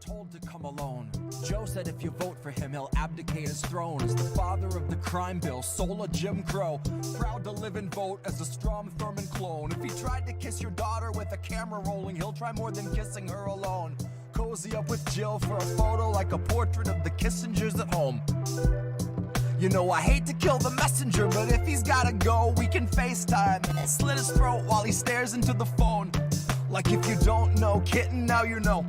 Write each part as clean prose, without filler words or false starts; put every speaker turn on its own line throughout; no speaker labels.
told to come alone. Joe said if you vote for him, he'll abdicate his throne as the father of the crime bill, soul of Jim Crow. Proud to live and vote as a Strom Thurmond clone. If he tried to kiss your daughter with a camera rolling, he'll try more than kissing her alone. Cozy up with Jill for a photo like a portrait of the Kissingers at home. You know I hate to kill the messenger, but if he's gotta go, we can FaceTime. And slit his throat while he stares into the phone. Like if you don't know, kitten, now you know.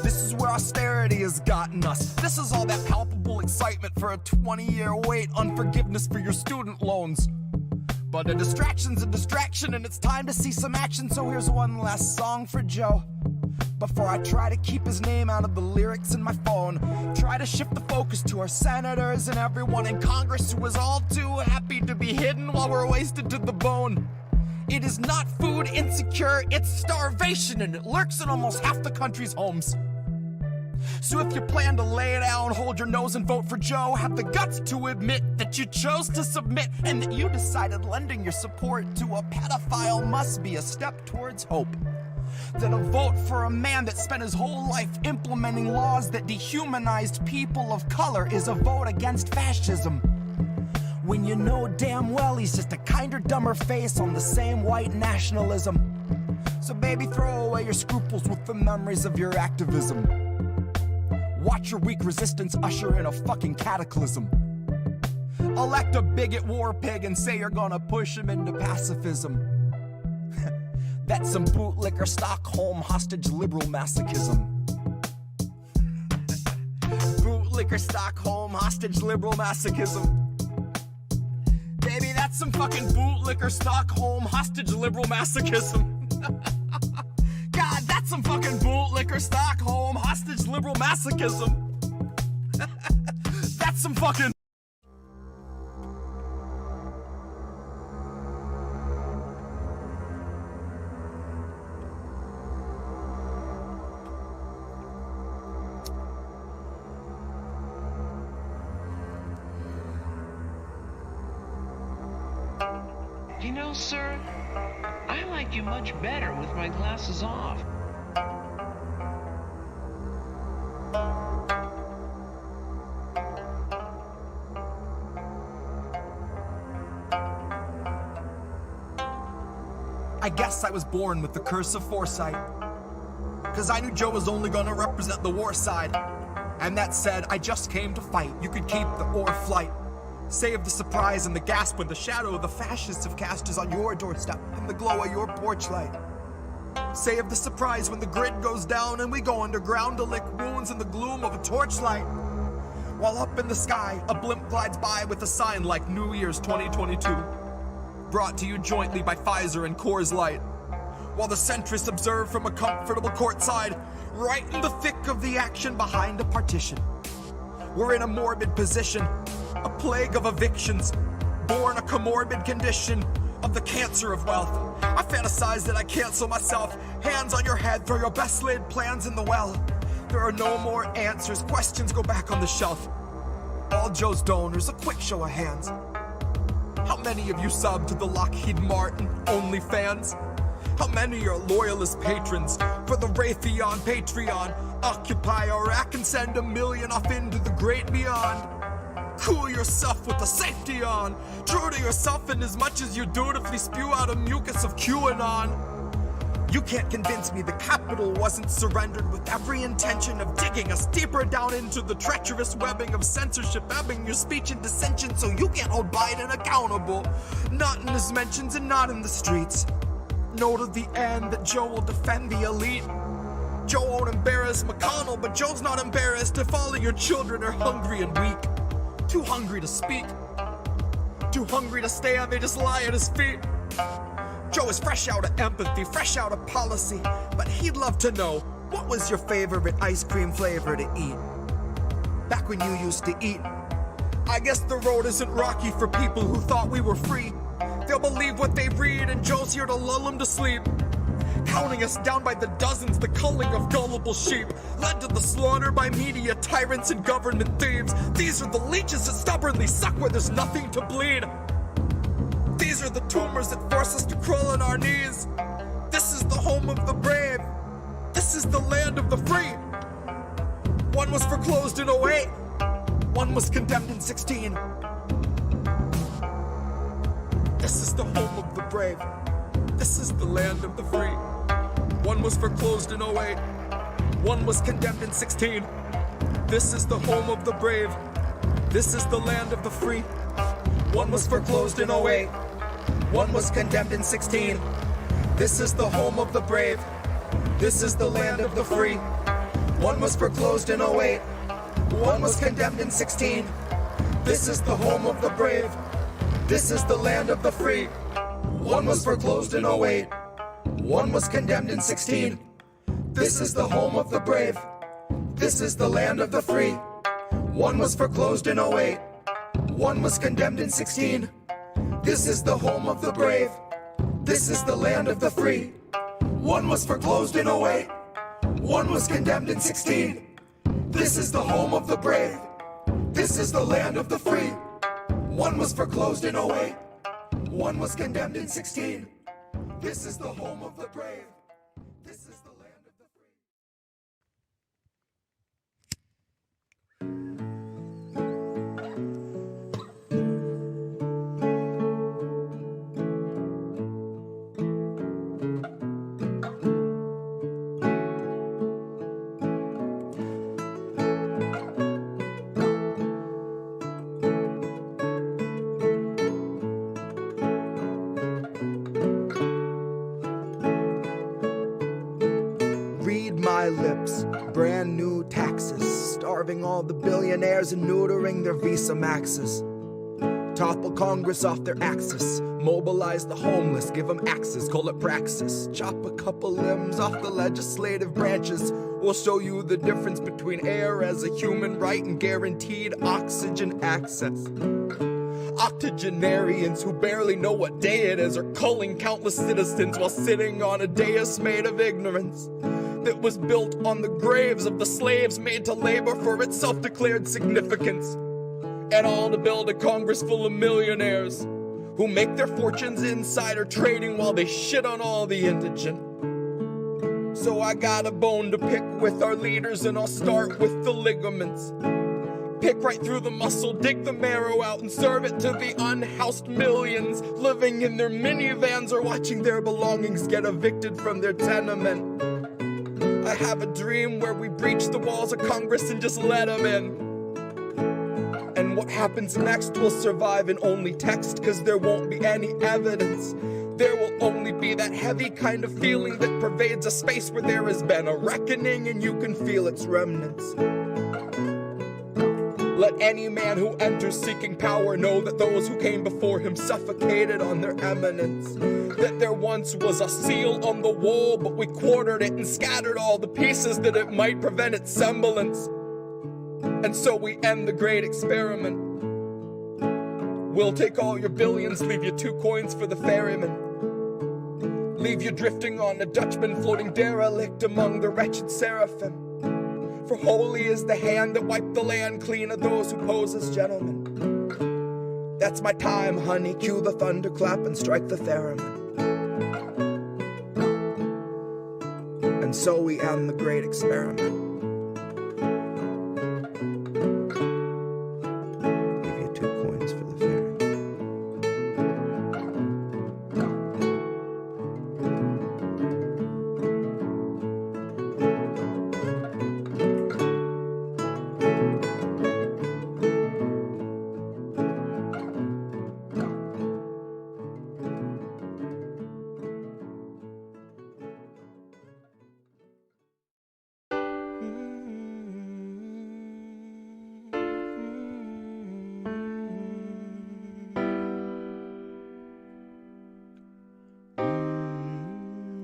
This is where austerity has gotten us. This is all that palpable excitement for a 20-year wait on forgiveness for your student loans. But a distraction's a distraction and it's time to see some action. So here's one last song for Joe, before I try to keep his name out of the lyrics in my phone. Try to shift the focus to our senators and everyone in Congress who is all too happy to be hidden while we're wasted to the bone. It is not food insecure, it's starvation, and it lurks in almost half the country's homes. So if you plan to lay down, hold your nose and vote for Joe, have the guts to admit that you chose to submit and that you decided lending your support to a pedophile must be a step towards hope. Then a vote for a man that spent his whole life implementing laws that dehumanized people of color is a vote against fascism. When you know damn well he's just a kinder, dumber face on the same white nationalism. So baby, throw away your scruples with the memories of your activism. Watch your weak resistance usher in a fucking cataclysm. Elect a bigot war pig and say you're gonna push him into pacifism. That's some bootlicker Stockholm hostage liberal masochism. Bootlicker Stockholm hostage liberal masochism. Baby, that's some fucking bootlicker Stockholm hostage liberal masochism. God, that's some fucking bootlicker Stockholm hostage liberal masochism. That's some fucking...
You know, sir, I like you much better with my glasses off.
I guess I was born with the curse of foresight, 'cause I knew Joe was only gonna represent the war side. And that said, I just came to fight. You could keep the or flight. Save the surprise and the gasp when the shadow of the fascists have cast is on your doorstep in the glow of your porch light. Save the surprise when the grid goes down and we go underground to lick wounds in the gloom of a torchlight. While up in the sky, a blimp glides by with a sign like New Year's 2022. Brought to you jointly by Pfizer and Coors Light. While the centrists observe from a comfortable courtside, right in the thick of the action behind a partition. We're in a morbid position, a plague of evictions, born a comorbid condition of the cancer of wealth. I fantasize that I cancel myself. Hands on your head, throw your best laid plans in the well. There are no more answers, questions go back on the shelf. All Joe's donors, a quick show of hands. How many of you sub to the Lockheed Martin OnlyFans? How many are loyalist patrons for the Raytheon Patreon? Occupy Iraq and send $1 million off into the great beyond. Cool yourself with the safety on. True to yourself in as much as you dutifully spew out a mucus of QAnon. You can't convince me the Capitol wasn't surrendered with every intention of digging us deeper down into the treacherous webbing of censorship, ebbing your speech and dissension so you can't hold Biden accountable. Not in his mentions and not in the streets. No to the end that Joe will defend the elite. Joe won't embarrass McConnell, but Joe's not embarrassed if all of your children are hungry and weak. Too hungry to speak. Too hungry to stand, they just lie at his feet. Joe is fresh out of empathy, fresh out of policy, but he'd love to know, what was your favorite ice cream flavor to eat? Back when you used to eat. I guess the road isn't rocky for people who thought we were free. They'll believe what they read, and Joe's here to lull them to sleep. Counting us down by the dozens, the culling of gullible sheep, led to the slaughter by media tyrants and government thieves. These are the leeches that stubbornly suck where there's nothing to bleed. These are the tumors that force us to crawl on our knees. This is the home of the brave. This is the land of the free. One was foreclosed in 08. One was condemned in 16. This is the home of the brave. This is the land of the free. One was foreclosed in 08. One was condemned in 16. This is the home of the brave. This is the land of the free. One was foreclosed in 08. One was condemned in 16. This is the home of the brave. This is the land of the free. One was foreclosed in 08. One was condemned in 16. This is the home of the brave. This is the land of the free. One was foreclosed in 08. One was condemned in 16. This is the home of the brave. This is the land of the free. One was foreclosed in 08. One was condemned in 16. This is the home of the brave. This is the land of the free. One was foreclosed in 08. One was condemned in 16. This is the home of the brave. This is the land of the free. One was foreclosed in 08. One was condemned in 16. This is the home of the brave. This is the land of the free. My lips, brand new taxes, starving all the billionaires and neutering their Visa Maxes. Topple Congress off their axis, mobilize the homeless, give them axes, call it praxis. Chop a couple limbs off the legislative branches. We'll show you the difference between air as a human right and guaranteed oxygen access. Octogenarians who barely know what day it is are culling countless citizens while sitting on a dais made of ignorance that was built on the graves of the slaves made to labor for its self-declared significance. And all to build a Congress full of millionaires who make their fortunes insider trading while they shit on all the indigent. So I got a bone to pick with our leaders, and I'll start with the ligaments. Pick right through the muscle, dig the marrow out, and serve it to the unhoused millions living in their minivans or watching their belongings get evicted from their tenement. I have a dream where we breach the walls of Congress and just let them in. And what happens next will survive in only text, cause there won't be any evidence. There will only be that heavy kind of feeling that pervades a space where there has been a reckoning and you can feel its remnants. Let any man who enters seeking power know that those who came before him suffocated on their eminence. That there once was a seal on the wall, but we quartered it and scattered all the pieces that it might prevent its semblance. And so we end the great experiment. We'll take all your billions, leave you 2 coins for the ferryman. Leave you drifting on a Dutchman floating derelict among the wretched seraphim. For holy is the hand that wiped the land clean of those who pose as gentlemen. That's my time, honey, cue the thunderclap and strike the theremin. And so we end the great experiment. Give you 2 coins for the ferryman.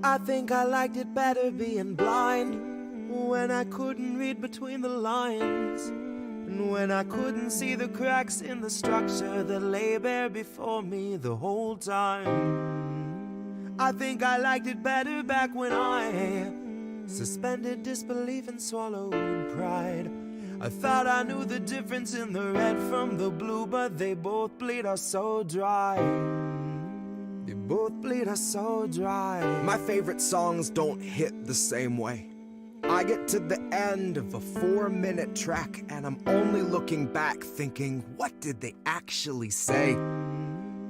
I think I liked it better being blind, when I couldn't read between the lines, and when I couldn't see the cracks in the structure that lay bare before me the whole time. I think I liked it better back when I suspended disbelief and swallowed pride. I thought I knew the difference in the red from the blue, but they both bleed us so dry. They both bleed us so dry. My favorite songs don't hit the same way. I get to the end of a 4-minute track and I'm only looking back thinking, what did they actually say?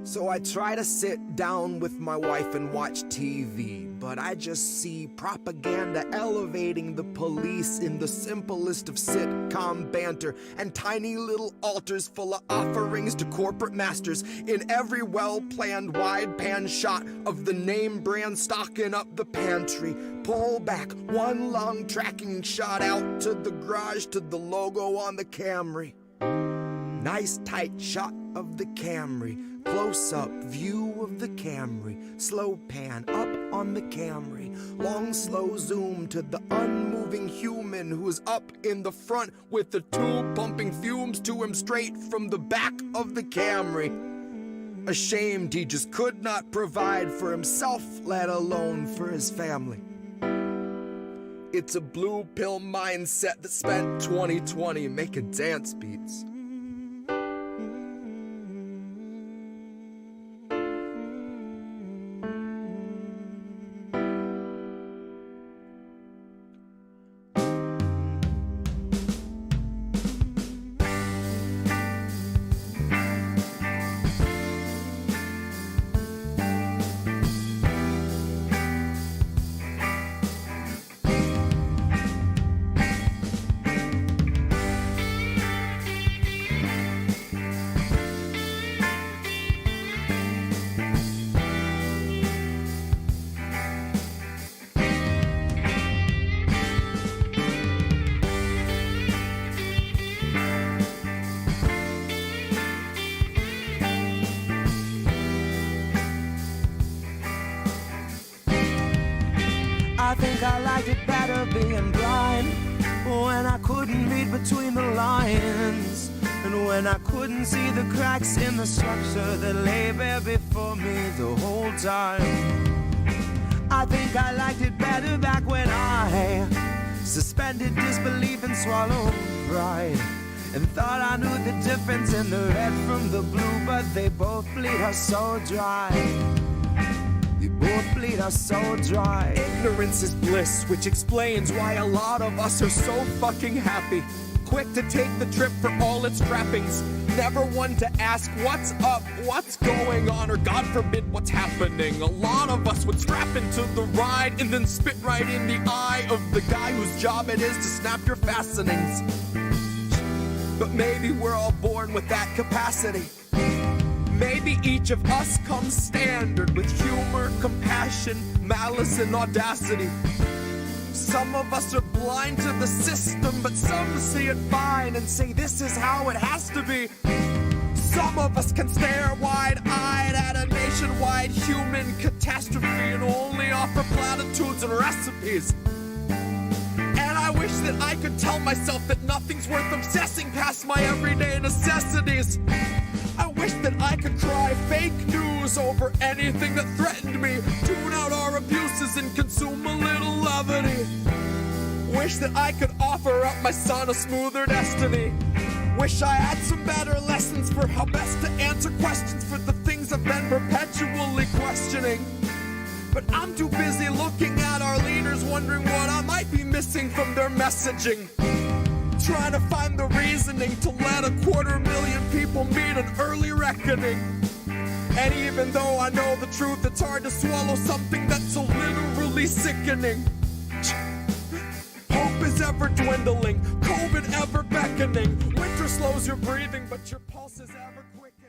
So I try to sit down with my wife and watch TV, but I just see propaganda elevating the police in the simplest of sitcom banter, and tiny little altars full of offerings to corporate masters in every well-planned wide pan shot of the name brand stocking up the pantry. Pull back one long tracking shot out to the garage to the logo on the Camry. Nice tight shot of the Camry. Close-up view of the Camry, slow pan up on the Camry, long slow zoom to the unmoving human who is up in the front with the tube pumping fumes to him straight from the back of the Camry. Ashamed he just could not provide for himself, let alone for his family. It's a blue pill mindset that spent 2020 making dance beats.
I think I liked it better being blind, when I couldn't read between the lines, and when I couldn't see the cracks in the structure that lay bare before me the whole time. I think I liked it better back when I suspended disbelief and swallowed pride, and thought I knew the difference in the red from the blue, but they both bleed us so dry. They both bleed us so dry.
Ignorance is bliss, which explains why a lot of us are so fucking happy. Quick to take the trip for all its trappings. Never one to ask what's up, what's going on, or God forbid what's happening. A lot of us would strap into the ride and then spit right in the eye of the guy whose job it is to snap your fastenings. But maybe we're all born with that capacity. Maybe each of us comes standard with humor, compassion, malice, and audacity. Some of us are blind to the system, but some see it fine and say this is how it has to be. Some of us can stare wide-eyed at a nationwide human catastrophe and only offer platitudes and recipes. And I wish that I could tell myself that nothing's worth obsessing past my everyday necessities. I wish that I could cry fake news over anything that threatened me, tune out our abuses and consume a little levity. Wish that I could offer up my son a smoother destiny. Wish I had some better lessons for how best to answer questions for the things I've been perpetually questioning. But I'm too busy looking at our leaders, wondering what I might be missing from their messaging. Trying to find the reasoning to let 250,000 people meet an early reckoning. And even though I know the truth, it's hard to swallow something that's so literally sickening. Hope is ever dwindling, COVID ever beckoning. Winter slows your breathing, but your pulse is ever quickening.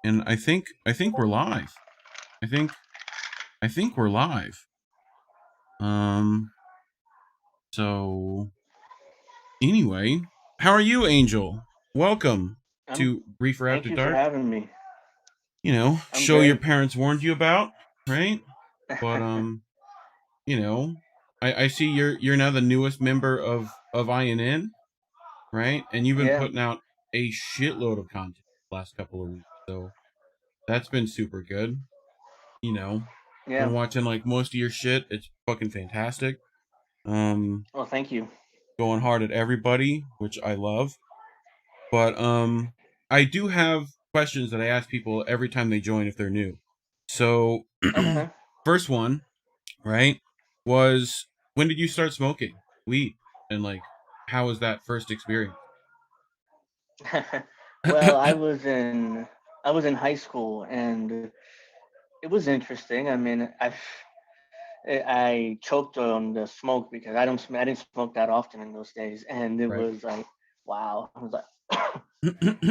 And I think we're live. I think we're live. So anyway, how are you, Angel? Welcome to Reefer
Thank
After
you for
Dark.
having me.
You know,
I'm
show your
great.
parents warned you about, right? But you know, I see you're now the newest member of INN, right? And you've been
Yeah,
putting out a shitload of content the last couple of weeks. So that's been super good. You know, been
yeah.
watching like most of your shit. It's fucking fantastic.
Well, thank you.
Going hard at everybody, which I love. But I do have questions that I ask people every time they join if they're new. So
Okay.
first one, right, was when did you start smoking weed? And like how was that first experience?
Well, I was in high school and it was interesting. I mean, I choked on the smoke because I didn't smoke that often in those days, and it
Right.
was like, wow. I was like,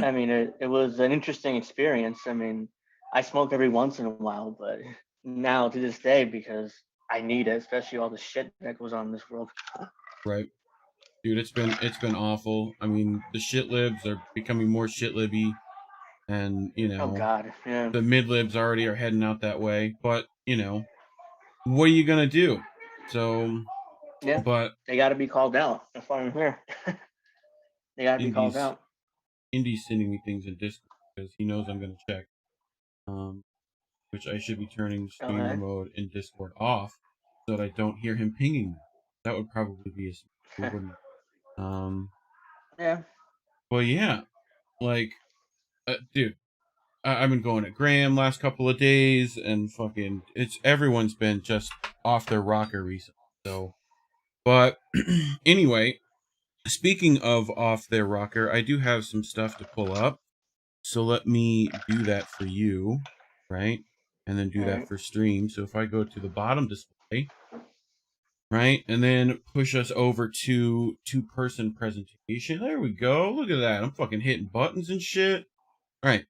I mean, it was an interesting experience. I mean, I smoke every once in a while, but now to this day because I need it, especially all the shit that goes on in this world.
Right. Dude, it's been awful. I mean, the shit libs are becoming more shit libby, and you
Oh
know,
God, yeah,
the mid libs already are heading out that way. But you know, what are you gonna do? So,
yeah.
but
They got to be called out. That's why I'm here. They got to be called
Indy's
out.
sending me things in Discord because he knows I'm gonna check. Um, which I should be turning streamer
Okay.
mode in Discord off so that I don't hear him pinging me. That would probably be a smart move, wouldn't it?
Yeah.
Well, yeah, like, dude, I've been going at Graham last couple of days, and fucking, everyone's been just off their rocker recently. So, but anyway, speaking of off their rocker, I do have some stuff to pull up. So let me do that for you, right? And then do
All
that
right.
for stream. So if I go to the bottom display, right, and then push us over to two-person presentation. There we go. Look at that. I'm fucking hitting buttons and shit. All right.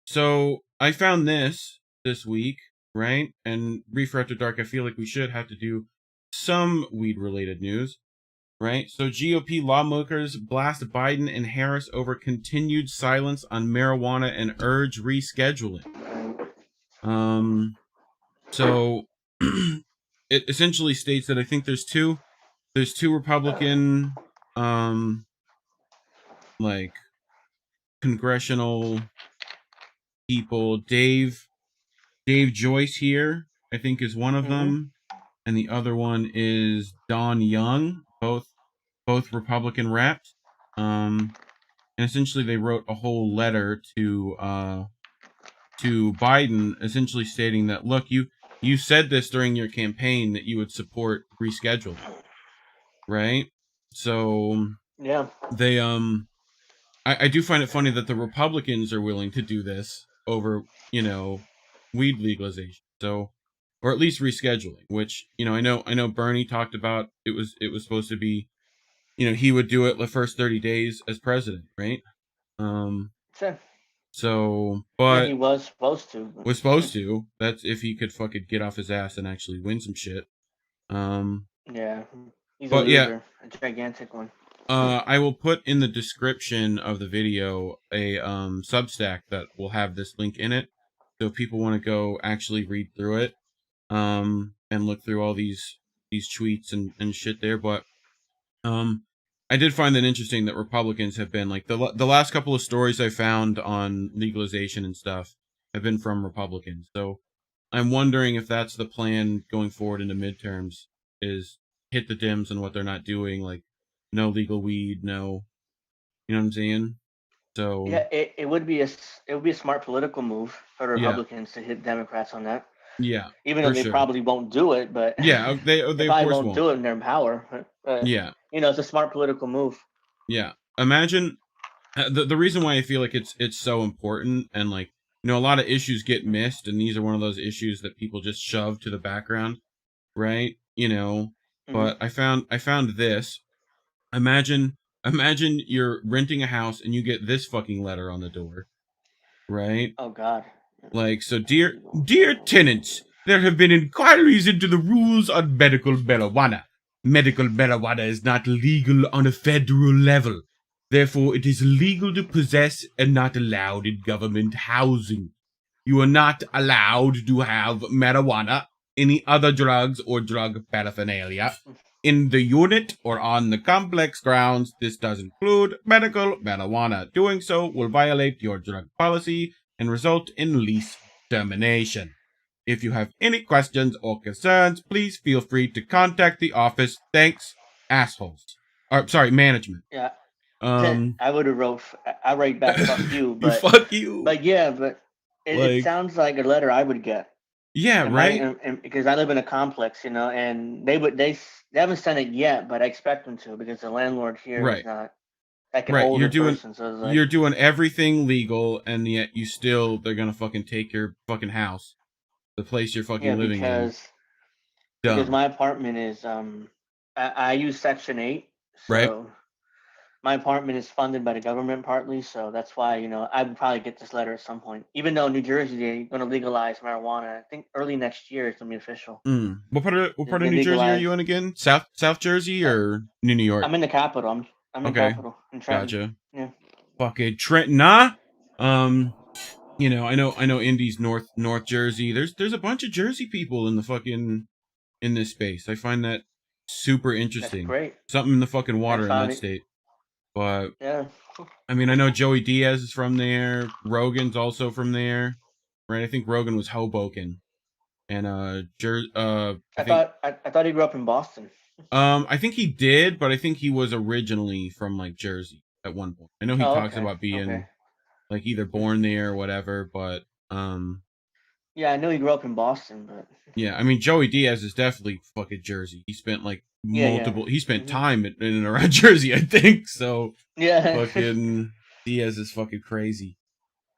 So I found this week, right? And Reefer After Dark, I feel like we should have to do some weed-related news, right? So GOP lawmakers blast Biden and Harris over continued silence on marijuana and urge rescheduling. So it essentially states that I think there's two Republican like congressional people. Dave Joyce here, I think, is one of
Mhm.
them, and the other one is Don Young, both Republican reps. And essentially they wrote a whole letter to Biden, essentially stating that, look, you said this during your campaign that you would support rescheduling, right? So
Yeah.
they I do find it funny that the Republicans are willing to do this over, you know, weed legalization. So, or at least rescheduling, which, you know, I know Bernie talked about it was supposed to be, you know, he would do it the first 30 days as president, right? Um
Sure.
so,
Yeah, he
but
was supposed to.
was supposed to. That's if he could fucking get off his ass and actually win some shit. Um
Yeah. He's a
but yeah,
loser, a gigantic one.
I will put in the description of the video a Substack that will have this link in it. So if people want to go actually read through it, and look through all these tweets and shit there. But I did find that interesting that Republicans have been like the last couple of stories I found on legalization and stuff have been from Republicans. So I'm wondering if that's the plan going forward into midterms is hit the Dems and what they're not doing, like no legal weed, no, you know what I'm saying? So
Yeah, it would be a smart political move for the
yeah,
Republicans to hit Democrats on that.
yeah,
Even though
for
they
sure.
probably won't do it, but
Yeah,
they
they of
probably
course
won't
won't.
do it in their power. But
Yeah,
it's a smart political move.
yeah. Imagine the reason why I feel like it's so important, and like, you know, a lot of issues get missed, and these are one of those issues that people just shove to the background, right? You know,
Hmm.
but I found this. Imagine you're renting a house and you get this fucking letter on the door. right?
Oh God.
Like, so dear tenants, there have been inquiries into the rules on medical marijuana. Medical marijuana is not legal on a federal level. Therefore, it is illegal to possess and not allowed in government housing. You are not allowed to have marijuana, any other drugs or drug paraphernalia in the unit or on the complex grounds. This does include medical marijuana. Doing so will violate your drug policy and result in lease termination. If you have any questions or concerns, please feel free to contact the office. Thanks, assholes. Or sorry, management.
Yeah.
Um,
I would have wrote. I write back, fuck you, but
fuck you.
but yeah, but it
Like,
sounds like a letter I would get.
yeah,
And
right.
and because I live in a complex, you know, and they haven't sent it yet, but I expect them to because the landlord here is
Right.
not like an
Right,
older person. So it's like,
you're doing everything legal, and yet they're gonna fucking take your fucking house, the place you're fucking
yeah,
living in.
because
Dumb,
my apartment is I use Section 8,
right?
so my apartment is funded by the government partly, so that's why, you know, I would probably get this letter at some point. Even though New Jersey, they're going to legalize marijuana. I think early next year it's going to be official.
What part of
They
New Jersey are
legalize.
you in again? South Jersey or New York?
I'm in the capital. I'm in
Okay,
capital in Trenton.
gotcha.
Yeah.
Fucking Trenton, nah. You know, I know Indy's North Jersey. There's a bunch of Jersey people in the fucking in this space. I find that super
That's
interesting.
great.
Something in the fucking water in
found
that
it.
state. But
Yeah.
I mean, I know Joey Diaz is from there. Rogan's also from there, right? I think Rogan was Hoboken, and I think
I thought he grew up in Boston.
I think he did, but I think he was originally from like Jersey at one point. I know he
Oh,
talks
okay.
about being
Okay.
like either born there or whatever, but
Yeah, I know he grew up in Boston, but
yeah, I mean Joey Diaz is definitely fucking Jersey. He spent like
yeah.
he spent
Mhm.
time in and around Jersey, I think. So
Yeah.
fucking Diaz is fucking crazy.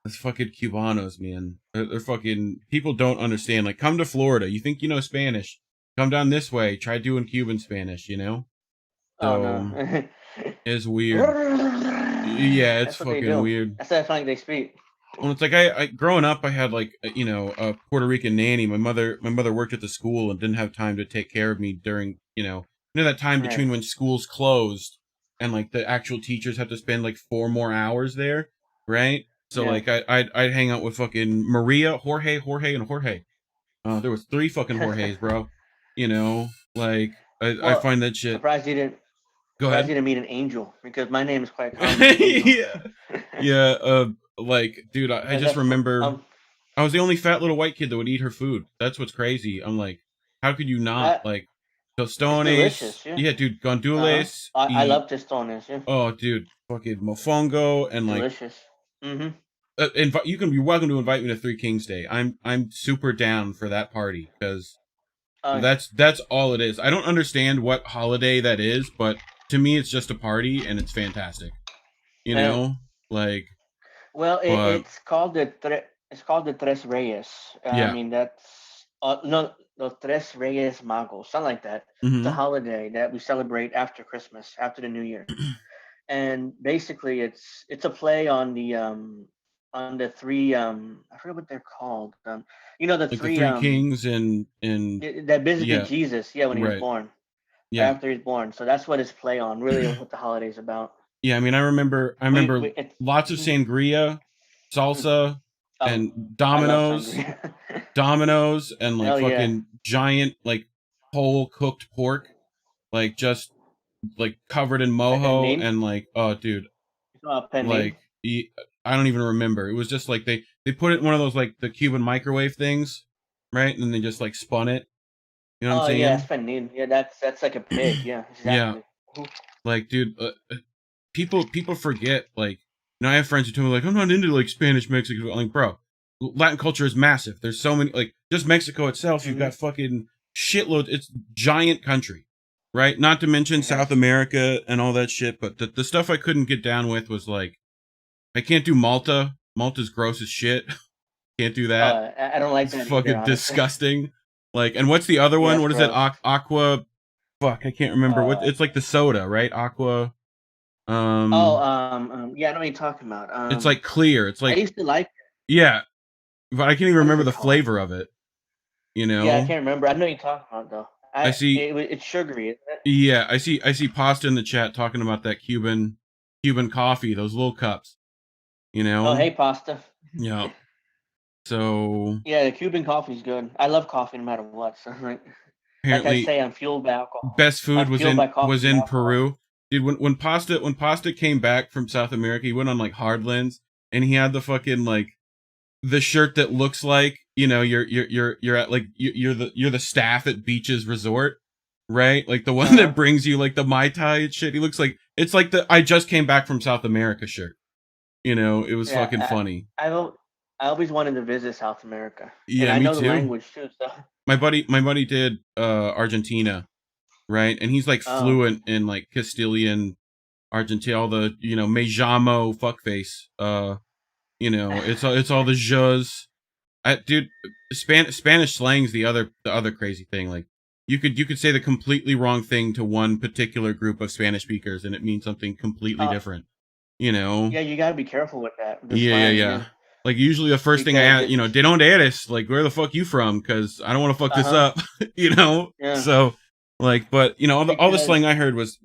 That's fucking Cubanos, man. They're fucking people don't understand. Like, come to Florida. You think you know Spanish? Come down this way. Try doing Cuban Spanish. You know.
Oh
So
no.
it's weird. Yeah, it's
That's what they
fucking
do.
weird.
That's how funny they speak.
Well, it's like I growing up, I had like you know a Puerto Rican nanny. My mother worked at the school and didn't have time to take care of me during you know that time between
Right.
when schools closed and like the actual teachers had to spend like 4 more hours there, right? So
Yeah.
like I'd hang out with fucking Maria, Jorge, and Jorge. There was 3 fucking Jorges, bro. You know, like I
Well,
find that shit.
surprised you didn't.
Go
Surprised
ahead.
you didn't meet an angel because my name is quite common. Angel.
Yeah. Like, dude, I just remember
Um,
I was the only fat little white kid that would eat her food. That's what's crazy. I'm like, how could you not?
that
Like,
it's
tostones.
delicious. Yeah.
Yeah, dude,
Uh-huh.
gandules.
I love tostones. Yeah.
Oh, dude, fucking mofongo and like,
Delicious. Mm-hmm.
you can be welcome to invite me to Three Kings Day. I'm super down for that party because
Oh,
that's all it is. I don't understand what holiday that is, but to me, it's just a party and it's fantastic. You
Yeah.
know, like,
well,
but
it's called it's called the Tres Reyes.
yeah.
I mean that's no, the Tres Reyes Magos, something like that. It's a
Mhm.
holiday that we celebrate after Christmas, after the New Year. And basically it's a play on the three I forget what they're called. You know the
Like the
three
Three Kings and
that visited
yeah,
Jesus, yeah, when he was
right.
born.
Yeah.
After he was born. So that's what it's play on, really what the holiday's about.
Yeah, I mean, I remember
It's
lots of sangria, salsa, and
I love
Dominoes,
sangria.
and like
Hell yeah.
fucking giant like whole cooked pork, like just like covered in mojo
Pernil?
and like oh dude,
Pernil?
like I don't even remember. It was just like they put it in one of those like the Cuban microwave things, right? And then they just like spun it. You know what I'm
Oh yeah,
saying?
it's pernil. Yeah, that's like a pig. Yeah,
Yeah,
exactly.
like dude, people forget like I have friends who tell me like I'm not into like Spanish Mexican. I'm like, bro, Latin culture is massive. There's so many like just Mexico itself. You've
Mm-hmm.
got fucking shitloads. It's giant country, right? Not to mention
Yes.
South America and all that shit. But the stuff I couldn't get down with was like I can't do Malta. Malta's gross as shit. Can't do that.
I don't like
It's
that
fucking
either, honestly.
disgusting. Like, and what's the other
Yeah,
one?
it's
What is it?
gross.
Aqua. Fuck, I can't remember. What? It's like the soda, right? Aqua.
Yeah, I know what you're talking about.
It's like clear. It's
I
like
used to like it.
Yeah, but I can't even
What is
remember
it
the
called?
flavor of it. You
Yeah, I
know?
can't remember. I know what you're talking about though.
I see.
It's sugary, isn't it?
Yeah, I see pasta in the chat talking about that Cuban coffee, those little cups. You
Oh,
know?
hey, pasta.
Yeah. So
Yeah, the Cuban coffee's good. I love coffee no matter what. So like I
apparently
say, I'm fueled by alcohol.
best
I'm
food
fueled by
was
coffee and
in
alcohol.
Peru. Dude, when pasta came back from South America, he went on like Hardlands and he had the fucking like the shirt that looks like, you know, you're at like you're the staff at Beaches Resort, right? Like the one
Uh huh.
that brings you like the Mai Tai and shit. He looks like it's like the I just came back from South America shirt. You know, it was fucking
Yeah,
funny.
I always wanted to visit South America, and
Yeah,
I
me
know the
too.
language too. So,
My buddy did Argentina, right? And he's like
oh,
fluent in like Castilian Argentina, all the, you know, me llamo fuckface. You know, it's all the jus. Dude, Spanish slang's the other crazy thing. Like you could say the completely wrong thing to one particular group of Spanish speakers and it means something completely
uh,
different. You know?
yeah, you gotta be careful with that, the
Yeah, yeah,
slang,
yeah.
yeah,
Like usually the first thing I
because
ask, you know,
it's
de donde eres? Like where the fuck you from? Because I don't want to fuck
uh
this
huh,
up, you know.
yeah,
So like, but you know, all the
because
slang I heard was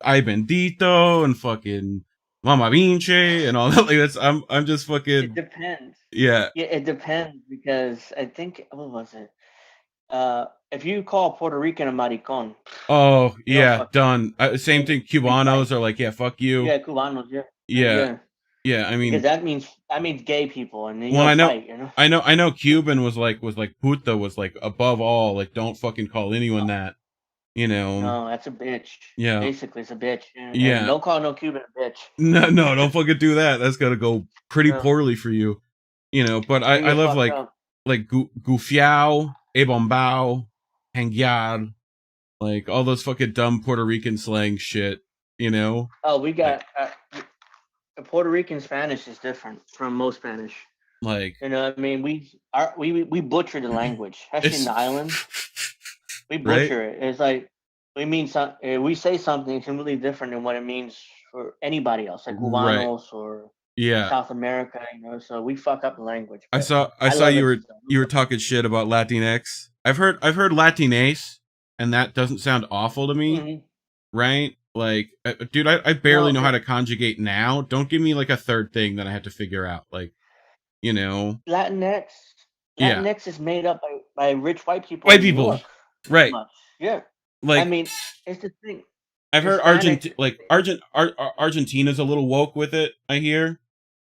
ay bendito and fucking mama pinche and all that. Like that's I'm just
it
fucking
depends.
yeah.
Yeah, it depends because I think what was it? If you call Puerto Rican a maricon,
Oh
they'll
yeah,
fuck
done. Same
they
thing.
they fight.
Cubanos are like, yeah, fuck you.
Yeah, Cubanos, yeah,
Yeah,
yeah,
yeah. I
because
mean,
that means gay people, and then
well,
you'll fight, you know.
I know. Cuban was like puta was like above all. Like, don't fucking call anyone that. You know.
No, that's a bitch.
Yeah,
Basically, it's a bitch, and
yeah.
don't call no Cuban a bitch.
No, no, don't fucking do that. That's gotta go pretty
No,
poorly for you. You know. But
you
I
get
love
fucked up.
like gufiao, e bombao, hangyad, like all those fucking dumb Puerto Rican slang shit. You know.
Oh, we
Like
got Puerto Rican Spanish is different from most Spanish.
like
You know, what I mean, we butcher the language, especially in
it's
the islands. We
right.
butcher it. It's like we say something completely different than what it means for anybody else, like
Right.
Cubanos or
Yeah.
South America. You know, so we fuck up the language, but
I
I
saw
love it still.
you were talking shit about Latinx. I've heard Latinx and that doesn't sound awful to me,
Hmm.
right? Like dude, I barely
No,
know how to conjugate now. Don't give me like a third thing that I have to figure out. Like, you know.
Latinx.
Yeah.
Latinx is made up by rich white people
White
in New
people.
York, pretty
Right.
much. Yeah, I
Like
mean, it's the thing.
I've heard
Hispanics.
Argentina's a little woke with it, I hear,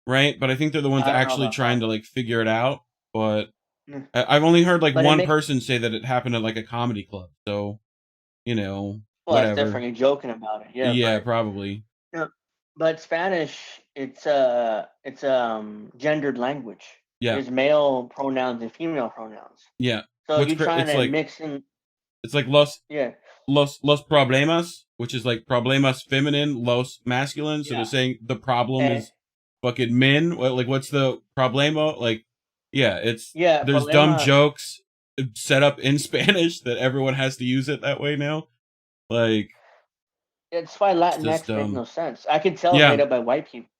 right? But I think they're the ones
I don't know
actually
about
trying
that,
to like figure it out. But
mm,
I've only heard like
but it
one
makes
person say that it happened at like a comedy club. So, you know,
well, it's
whatever.
different. You're joking about it, yeah,
Yeah,
but
probably.
yeah, but Spanish, it's gendered language.
Yeah,
There's male pronouns and female pronouns.
yeah.
So you're trying to mix in,
It's like
yeah,
los problemas, which is like problemas feminine, los masculine. So they're
yeah,
saying the problem
and
is fucking men. Like, what's the problema? Like, yeah, it's
yeah,
there's dumb
problema.
jokes set up in Spanish that everyone has to use it that way now. Like,
It's why
it's just
Latinx makes
dumb.
no sense. I can tell it's
Yeah,
made up by white people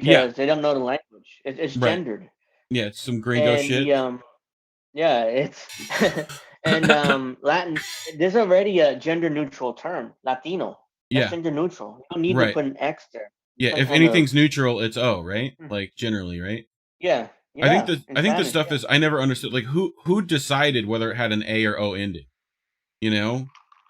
yeah,
because they don't know the language. It's
right.
gendered,
Yeah, it's some gringo
and
shit.
the yeah, it's and Latin. There's already a gender neutral term, Latino. That's
Yeah,
gender neutral. You don't need to
right.
put an X there.
Yeah,
Some
if
kind of
anything's neutral, it's O, right?
hmm,
Like generally, right?
yeah, yeah. In
I think the
Spanish,
stuff
yeah.
is I never understood like who decided whether it had an A or O ending, you know?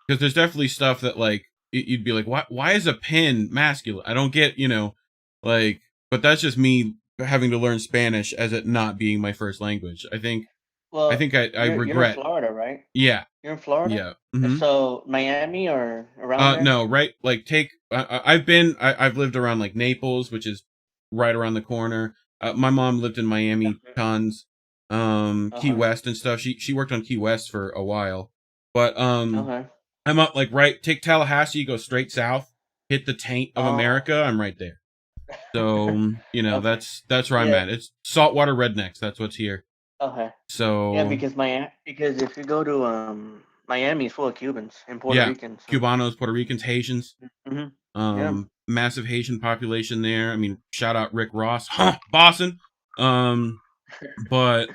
Because there's definitely stuff that like you'd be like, why is a pen masculine? I don't get, you know, like, but that's just me having to learn Spanish as it not being my first language. I
Well,
think I
you're in
regret.
Florida, right?
Yeah,
You're in Florida,
yeah. Mm-hmm.
so Miami or around there.
No, right? Like take I've lived around like Naples, which is right around the corner. My mom lived in Miami tons. Key
Okay.
West and stuff. She worked on Key West for a while. But
Okay.
I'm up like right take Tallahassee, go straight south, hit the taint of
Oh.
America, I'm right there. So, you know,
Okay.
that's where I'm
Yeah.
at. It's saltwater rednecks, that's what's here.
Okay. Yeah,
So,
because if you go to Miami, it's full of Cubans and Puerto
yeah,
Ricans. So.
Cubanos, Puerto Ricans, Haitians.
Hmm. Yeah.
Massive Haitian population there. I mean, shout out Rick Ross, huh, Boston. Um, But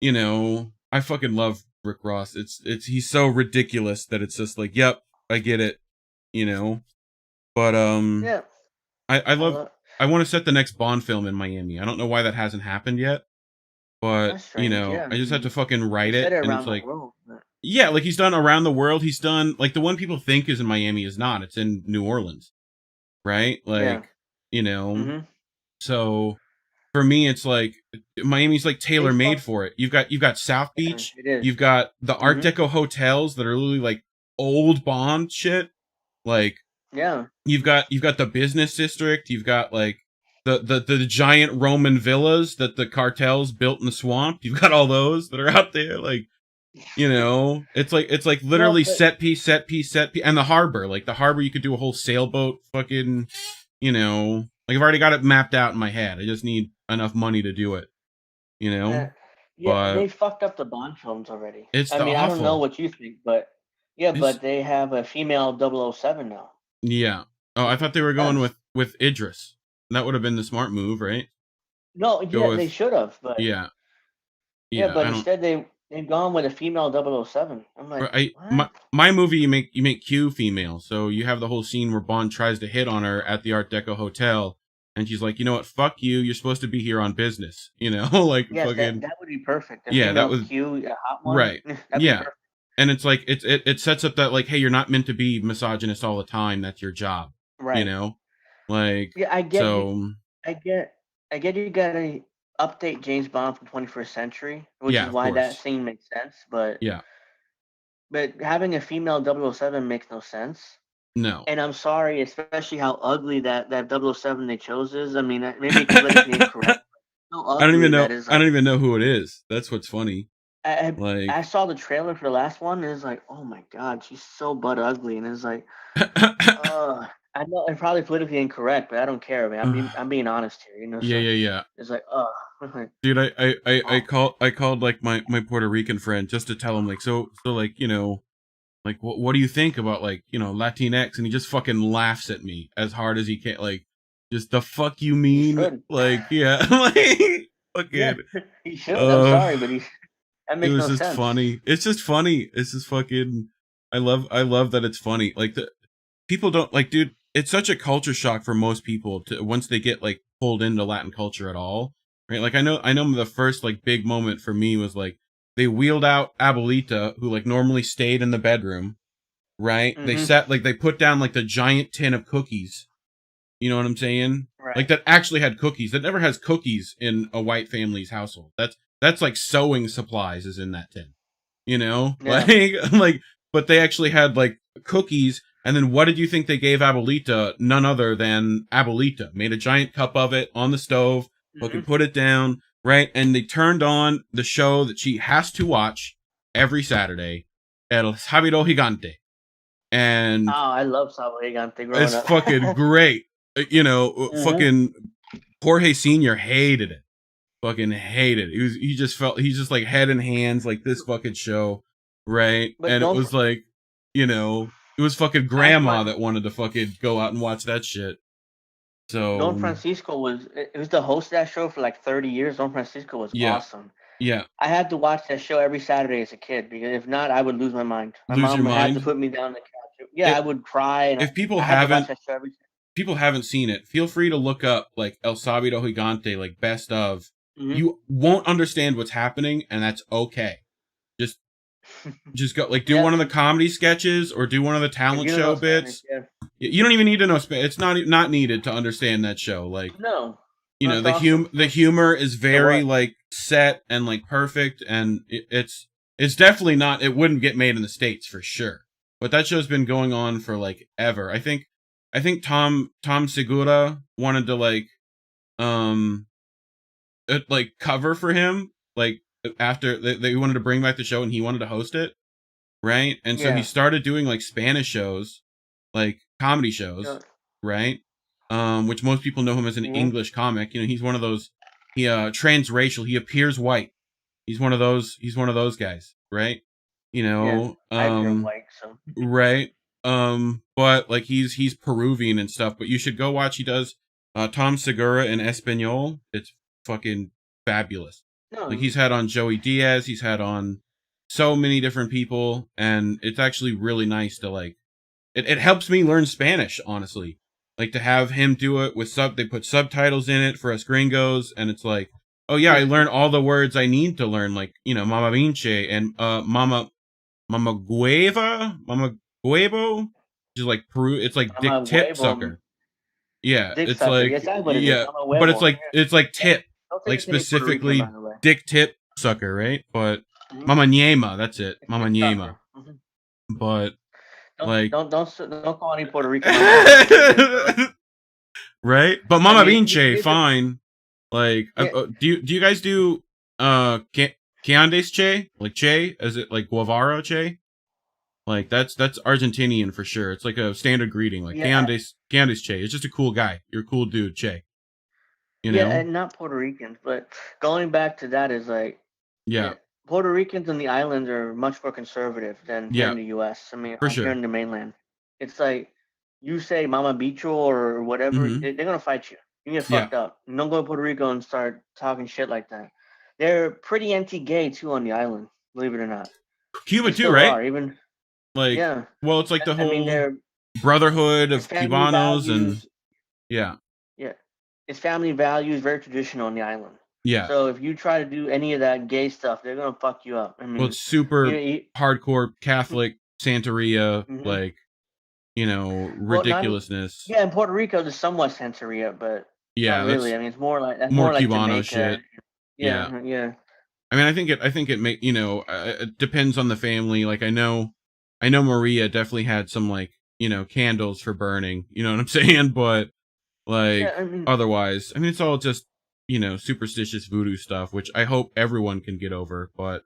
you know, I fucking love Rick Ross. He's so ridiculous that it's just like, yep, I get it, you know. But
Yeah.
I
I
love.
love.
I want to set the next Bond film in Miami. I don't know why that hasn't happened yet, but
That's strange. Yeah.
I just have to fucking
He
write
said
it,
it
and it's
around the
like,
world. But
yeah, like he's done around the world. He's done like the one people think is in Miami is not. It's in New Orleans, right?
yeah.
Like, you know,
hmm
so for me, it's like Miami's like
They
tailor made
fuck.
for it. You've got South
Yeah,
Beach,
it is.
you've got the Art
Mm-hmm.
Deco hotels that are literally like old Bond shit. Like
Yeah.
you've got the business district, you've got like the giant Roman villas that the cartels built in the swamp. You've got all those that are out there, like it's like
No,
literally
but
set piece, set piece, set piece, and the harbor, like the harbor, you could do a whole sailboat, fucking, like I've already got it mapped out in my head. I just need enough money to do it, you
uh,
know.
yeah,
But
they fucked up the Bond films already.
it's
I
the
mean, I don't know
awful.
what you think, but yeah,
It's
but they have a female 007 now.
yeah. Oh, I thought they were going
That's
with Idris. That would have been the smart move, right?
no,
Go
yeah, they
with
should have, but
yeah,
yeah,
yeah.
but
I don't.
instead they've gone with a female 007. I'm like, what?
My movie, you make Q female, so you have the whole scene where Bond tries to hit on her at the Art Deco hotel, and she's like, you know what, fuck you, you're supposed to be here on business, like
Yes, that
fucking
that would be perfect. A
yeah, that
female
was
Q, a hot one.
right,
That'd be
yeah,
perfect.
and it's like it sets up that like, hey, you're not meant to be misogynist all the time. That's your job, you
Right.
know, like
Yeah, I get you.
so
I get. I get you gotta update James Bond from 21st century, which
yeah,
is
of
why that
course,
scene makes sense. But
yeah,
having a female 007 makes no sense.
no,
And I'm sorry, especially how ugly that 007 they chose is. I mean, maybe politically incorrect. So
I don't
ugly
even
that
know,
is
I
like
don't even know who it is. That's what's funny,
I
like.
I saw the trailer for the last one and it's like, oh my god, she's so butt ugly, and it's like, I know it's probably politically incorrect, but I don't care, man. I'm being honest here,
Yeah,
So
yeah, yeah.
it's like,
Dude,
oh,
I called like my Puerto Rican friend just to tell him like, so like, like what do you think about like, Latinx, and he just fucking laughs at me as hard as he can, like, just the fuck you
he
mean,
should.
like, yeah. Like
Yeah,
fucking
he should. I'm
uh
sorry, but that
it
makes
was
no
just
sense.
funny. It's just funny. It's just fucking I love that it's funny. Like the people don't like, dude, it's such a culture shock for most people to once they get like pulled into Latin culture at all, right? Like I know the first like big moment for me was like they wheeled out Abuelita, who like normally stayed in the bedroom, right? They
hmm
set like they put down like the giant tin of cookies. You know what I'm saying? Like
Right.
that actually had cookies. That never has cookies in a white family's household. That's like sewing supplies is in that tin.
Yeah.
Like but they actually had like cookies. And then what did you think they gave Abuelita? None other than Abuelita. Made a giant cup of it on the stove, fucking
hmm
put it down, right? And they turned on the show that she has to watch every Saturday, El Sábado Gigante.
Oh,
And
I love Sabo Gigante growing
it's
up.
fucking great.
hmm
Fucking Jorge Senior hated it. Fucking hated it. He's just like head and hands like this fucking show, right?
But
And it was like, it was fucking
I
grandma
find
that wanted to fucking go out and watch that shit.
Don
So
Francisco was the host of that show for like 30 years. Don Francisco was
yeah,
awesome.
yeah.
I had to watch that show every Saturday as a kid because if not, I would lose my mind. My
Lose your
mom would have to
mind.
put me down on the couch. Yeah, I
If
would cry, and
if people
I had to watch
haven't
that show every.
people haven't seen it, feel free to look up like El Sábado Gigante, like best of.
hmm
You won't understand what's happening, and that's okay. Just just go like do
Yeah,
one of the comedy sketches or do one of the
if
talent
you don't know
show
Spanish,
bits.
yeah.
You don't even need to know Spanish. It's not needed to understand that show. Like,
No, that's
the
awesome.
the humor is
It
very
was.
like set and like perfect, and it's definitely not. It wouldn't get made in the States for sure. But that show's been going on for like ever. I think Tom Segura wanted to um like cover for him, like after they wanted to bring back the show and he wanted to host it, right? And so he
Yeah.
started doing like Spanish shows, like comedy
Yeah.
shows, right? Which most people know him as an
hmm
English comic. He's one of those. He transracial. He appears white. He's one of those. He's one of those guys, right? You
Yeah.
know,
I appear white, so.
right. But like he's Peruvian and stuff. But you should go watch. He does Tom Segura in Espanol. It's fucking fabulous.
No,
Like he's had on Joey Diaz, he's had on so many different people, and it's actually really nice to like. It helps me learn Spanish, honestly. Like to have him do it with they put subtitles in it for us gringos, and it's like, oh yeah, I learn all the words I need to learn, like, you know, Mama Vinche and Mama Guevo, which is like Peru. It's like Dick
Mama
Tip
huevo,
Sucker. Yeah,
dick
it's
sucker.
like,
Yes, that's what it is.
yeah,
Mama
but it's
huevo.
like tip,
Don't say
like
it's any Puerto Rican, by
specifically
the way.
Dick Tip Sucker, right? But
Mhm.
Mama Niema, that's it,
It's
Mama
dick
Niema.
sucker. Mhm.
But like,
Don't call any Puerto Rican mama a bitch.
right? But
I
Mama
mean,
Vinche,
here's the
fine. Like,
yeah.
do you guys do Queandes Che? Like Che? Is it like Guevara Che? Like that's Argentinian for sure. It's like a standard greeting, like
Yeah,
Queandes Che. It's just a cool guy. You're a cool dude, Che. You
yeah,
know?
and not Puerto Ricans, but going back to that is like,
Yeah,
yeah, Puerto Ricans in the islands are much more conservative than here
yeah,
in the U.S. I mean,
for
here
sure.
in the mainland, it's like you say Mama Bicho or whatever,
Mm-hmm.
they're gonna fight you. You get
Yeah,
fucked up. And don't go to Puerto Rico and start talking shit like that. They're pretty anti-gay too on the island, believe it or not.
Cuba
They
too,
still
right?
are. Even
Like,
yeah.
well, it's like the
I mean,
whole
they're
brotherhood
it's
of
family
Cubanos, and
values.
yeah,
Yeah, it's family values, very traditional on the island.
yeah.
So if you try to do any of that gay stuff, they're gonna fuck you up. I
Well,
mean,
it's
you know,
super hardcore Catholic Santeria,
mhm.
like, you know,
Well, not
ridiculousness.
yeah. In Puerto Rico, there's somewhat Santeria, but not
Yeah,
really.
that's
I mean, it's more like that's
more
more like
Cubano
Jamaica.
shit. Yeah.
Yeah, yeah.
I mean, I think it may, you know, it depends on the family. Like I know Maria definitely had some like, you know, candles for burning, you know what I'm saying? But like
Yeah, I mean,
otherwise, I mean, it's all just, you know, superstitious voodoo stuff, which I hope everyone can get over, but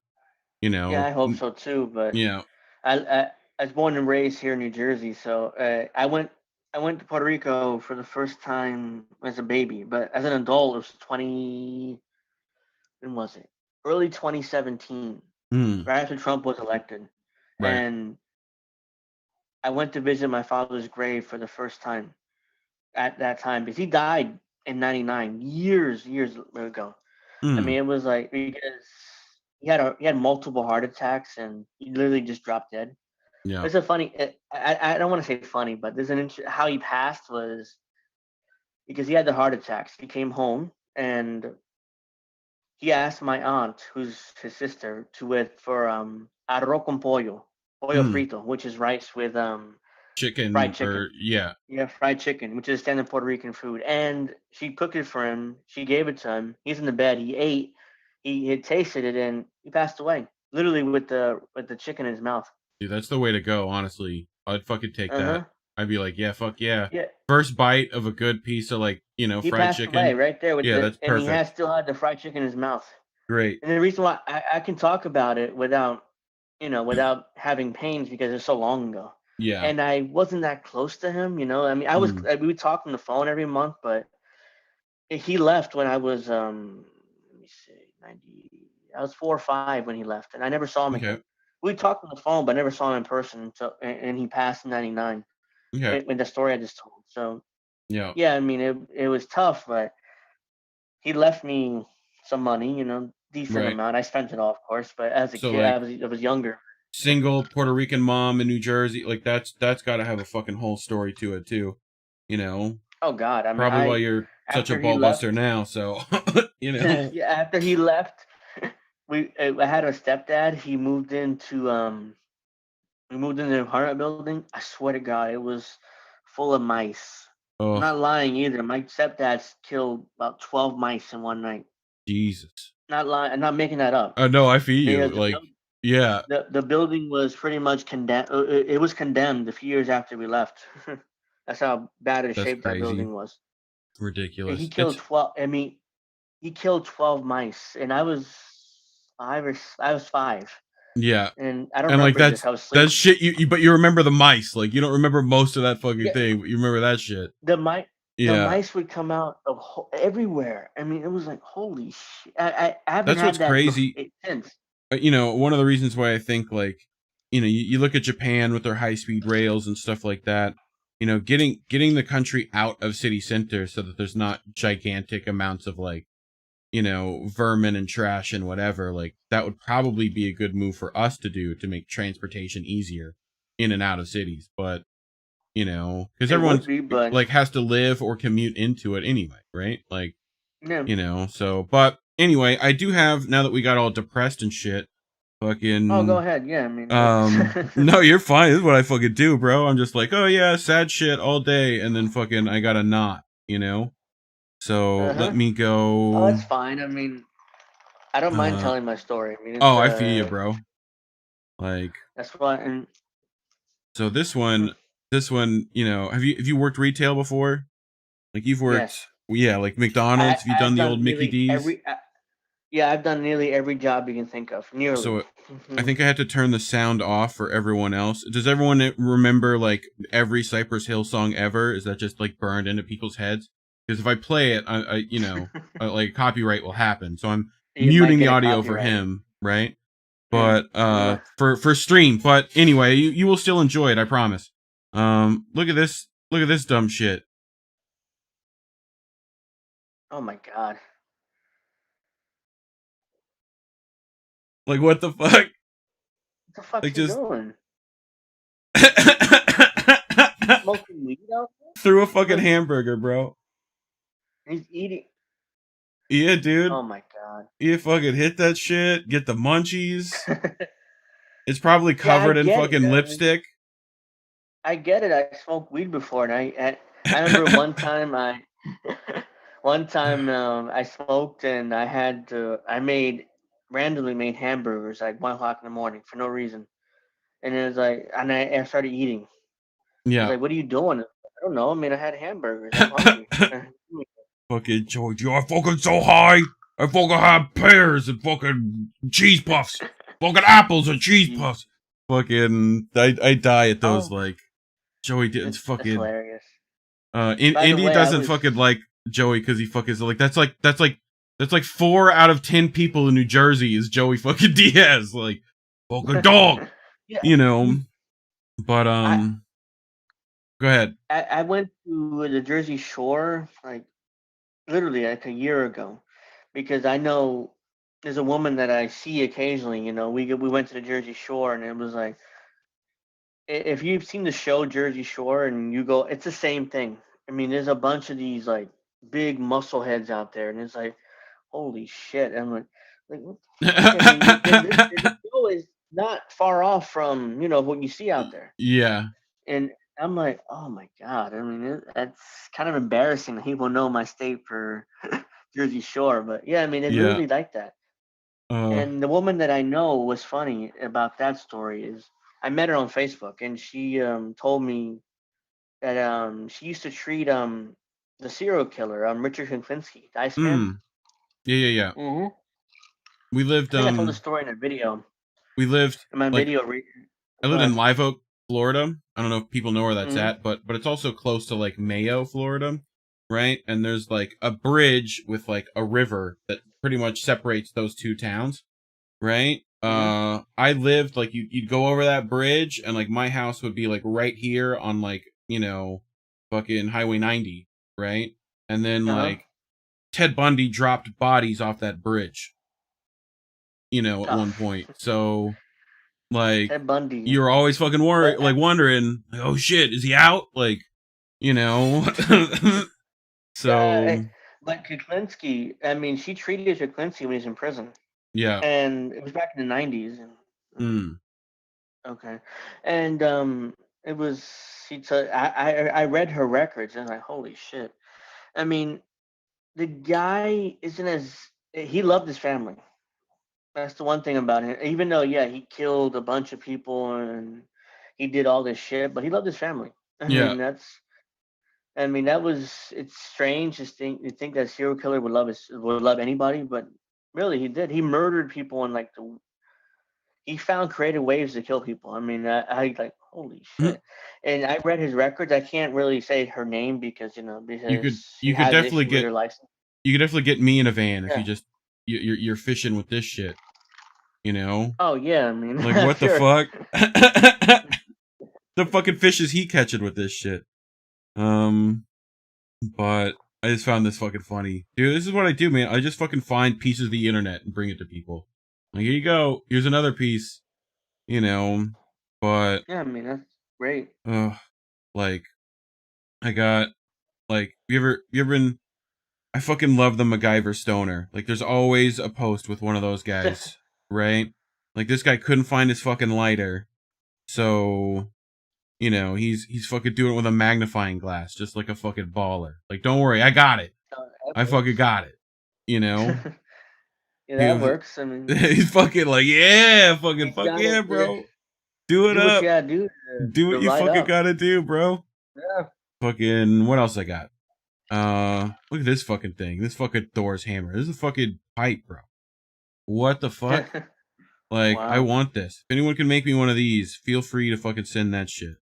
you
yeah, I
know,
hope so too. But
you know,
I was born and raised here in New Jersey, so I went to Puerto Rico for the first time as a baby, but as an adult, it was 20. When was it? Early 2017,
mm,
right after Trump was elected,
right.
and I went to visit my father's grave for the first time at that time because he died in '99, years ago. I mean,
Mm,
it was like because he had multiple heart attacks and he literally just dropped dead.
yeah.
It's a funny. I don't want to say funny, but there's how he passed was because he had the heart attacks. He came home and he asked my aunt, who's his sister, to it for arroz con pollo
Mm,
frito, which is rice with fried
chicken
chicken.
or yeah.
Yeah, fried chicken, which is standard Puerto Rican food. And she cooked it for him. She gave it to him. He's in the bed. He ate. He had tasted it, and he passed away. Literally with the chicken in his mouth.
Dude, that's the way to go, honestly. I'd fucking take
Uh
that.
huh.
I'd be like, yeah, fuck yeah.
Yeah.
First bite of a good piece of like, you know,
He
fried
passed away
chicken.
right there with
Yeah,
the,
that's
and he
perfect.
has still had the fried chicken in his mouth.
Great.
And the reason why I can talk about it without, without having pains because it's so long ago.
Yeah.
And I wasn't that close to him, I mean,
Mm,
we would talk on the phone every month, but he left when I was let me see, 90. I was 4 or 5 when he left, and I never saw him
okay.
again. We talked on the phone, but I never saw him in person until and he passed in '99.
Okay.
When the story I just told. So
Yeah.
yeah, I mean it was tough, but he left me some money, decent
Right.
amount. I spent it all, of course, but as a
So
kid,
like
I was younger.
single Puerto Rican mom in New Jersey, like that's gotta have a fucking whole story to it too. You know?
Oh God, I mean,
Probably why
I
you're such a
after he
ball buster
left,
now, so you know.
yeah, after he left, I had a stepdad. We moved into an apartment building. I swear to God, it was full of mice. I'm
Oh,
not lying either. My stepdad's killed about 12 mice in one night.
Jesus.
Not lying. I'm not making that up.
No, I feel you.
The the
Like,
building
yeah,
the building was pretty much condemned. It was condemned a few years after we left. That's how bad a
that's
shape that
crazy.
building was. Yeah, he
Ridiculous.
killed
It's
12. I mean, he killed 12 mice, and I was 5,
yeah.
and I don't
And like
remember this. I was
that's
sleeping.
shit but you remember the mice. Like you don't remember most of that fucking
Yeah,
thing, but you remember that shit.
the mice. The
Yeah.
mice would come out of everywhere. I mean, it was like holy shit. I haven't
That's what's
had that
crazy.
since.
You know, one of the reasons why I think like, you know, you look at Japan with their high speed rails and stuff like that. You know, getting the country out of city centers so that there's not gigantic amounts of like you know, vermin and trash and whatever, like that would probably be a good move for us to do to make transportation easier in and out of cities. But, you know, because
It
everyone
would be, but
like has to live or commute into it anyway, right? Like,
yeah.
you know, so, but anyway, I do have, now that we got all depressed and shit,
Oh, go
fucking,
ahead. Yeah, I mean, it's
no, you're fine. This is what I fucking do, bro. I'm just like, oh yeah, sad shit all day, and then fucking I got a knot, you know? So let
uh-huh.
me
Oh,
go.
it's fine. I mean, I don't mind
Uh,
telling my story. I mean, it's
oh, I feel you, bro. Like,
that's why. And
so
mhm,
this one, you know, have you worked retail before? Like you've
yes,
worked, yeah, like McDonald's. Have you done
I've
the old
done
Mickey
nearly
D's?
every. Yeah, I've done nearly every job you can think of. Nearly.
So I
Hmm.
think I had to turn the sound off for everyone else. Does everyone remember like every Cypress Hill song ever? Is that just like burned into people's heads? Because if I play it, I you know, like copyright will happen. So I'm
You might
muting the
get a
audio for
copyright.
him, right?
Yeah.
But for stream. But anyway, you will still enjoy it, I promise. Look at this. Look at this dumb shit.
Oh my God.
Like what the fuck?
What the fuck's
Like
he
just
doing? Smoking weed out
threw a
there?
fucking hamburger, bro.
He's eating.
Yeah, dude.
Oh my God.
You fucking hit that shit. Get the munchies. It's probably
Yeah, I
covered in
get it.
fucking lipstick.
I get it. I smoked weed before, and I remember one time one time I smoked and I made randomly made hamburgers like 1 o'clock in the morning for no reason, and it was like, and I started eating. I was
Yeah.
like, "What are you doing?" I don't know. I mean, I had hamburgers. I'm hungry.
Fucking George, I fucking so high. I fucking have pears and fucking cheese puffs. Fucking apples and cheese
Jeez.
puffs. Fucking, I die at those,
Oh,
like, Joey didn't
that's
fucking,
hilarious. By the
Indy
way, I
doesn't
was
fucking like Joey because he fucking, like, that's like 4 out of 10 people in New Jersey is Joey fucking Diaz. Like, fucking dog.
yeah.
You know, but,
I,
go ahead.
I went to the Jersey Shore like literally like a year ago because I know there's a woman that I see occasionally. You know, we went to the Jersey Shore and it was like if you've seen the show Jersey Shore and you go, it's the same thing. I mean, there's a bunch of these like big muscle heads out there, and it's like, holy shit! I'm like what the fuck? I mean, this show is not far off from what you see out there,
Yeah,
and I'm like, oh my god! I mean, that's kind of embarrassing that people know my state for Jersey Shore, but yeah, I mean, it's
yeah.
literally like that.
Uh,
And the woman that I know was funny about that story is I met her on Facebook and she told me that she used to treat the serial killer Richard Kuklinski, the Iceman.
mm, yeah.
Mm-hmm.
We lived,
I think I told the story in a video.
we lived
In my
like
video,
I
go
lived in
ahead.
Live Oak, Florida. I don't know if people know where that's
Mm-hmm.
at, but it's also close to like Mayo, Florida, right? And there's like a bridge with like a river that pretty much separates those two towns, right?
Mm-hmm.
I lived like you'd go over that bridge and like my house would be like right here on like, you know, fucking Highway 90, right? And then
Uh-huh.
like Ted Bundy dropped bodies off that bridge, you know, at
Oh,
one point. So like
Ted Bundy.
you're always fucking
But
like wondering, like, oh shit, is he out? Like, you know.
yeah,
So
but Kuklinski, I mean, she treated Kuklinski when he was in prison.
yeah.
And it was back in the 90s. And
Mm.
okay, and it was I read her records and like holy shit. I mean, the guy isn't as he loved his family. That's the one thing about him. Even though yeah, he killed a bunch of people and he did all this shit, but he loved his family.
Yeah.
I mean that was it's strange to think that serial killer would love anybody, but really he did. He murdered people in like the he found creative ways to kill people. I mean, I like holy
Mhm.
shit. And I read his records. I can't really say her name because because she
You could
has an
definitely
issue with
get
her license.
me in a van if you
Yeah.
just you're fishing with this shit, you know?
Oh yeah. I mean,
Like what the
sure.
fuck? The fucking fish is he catching with this shit? Um but I just found this fucking funny. Dude, this is what I do, man. I just fucking find pieces of the internet and bring it to people. Like, here you go. Here's another piece. You know, but
Yeah, I mean that's great.
like I got like you ever been I fucking love the MacGyver stoner. Like there's always a post with one of those guys, right? Like this guy couldn't find his fucking lighter. So, you know, he's fucking doing it with a magnifying glass, just like a fucking baller. Like, don't worry, I got it.
That
I fucking
works.
got it. You know?
Yeah,
He
that
was
works. I mean,
he's fucking like, yeah, fucking
you
fuck
gotta
yeah, bro. Do it
do what you
up.
gotta do
Do
to
what you
light
fucking
up.
gotta do, bro.
Yeah.
Fucking what else I got? Look at this fucking thing. This fucking Thor's hammer. This is a fucking pipe, bro. What the fuck? Like, I
Wow.
want this. If anyone can make me one of these, feel free to fucking send that shit.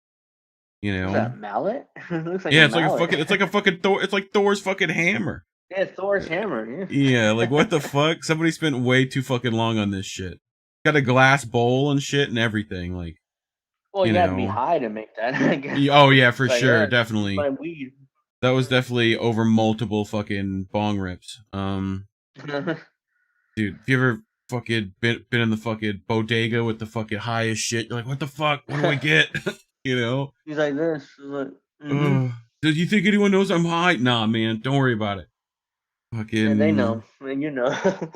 You
What's
know?
that, mallet? It looks like a
Yeah, it's like a
mallet.
fucking it's like a fucking Thor, it's like Thor's fucking hammer.
Yeah, Thor's hammer.
Yeah, like what the fuck? Somebody spent way too fucking long on this shit. Got a glass bowl and shit and everything, like,
Well,
you
you had to be
know.
high to make that, I guess.
Oh yeah, for
Like,
sure,
yeah,
definitely.
my weed.
That was definitely over multiple fucking bong rips. Dude, if you ever fucking been in the fucking bodega with the fucking highest shit, you're like, what the fuck? What do I get? You know?
He's like this. He's like,
Ugh. Do you think anyone knows I'm high? Nah, man, don't worry about it.
Yeah, they know.
Fucking,
I mean, you know.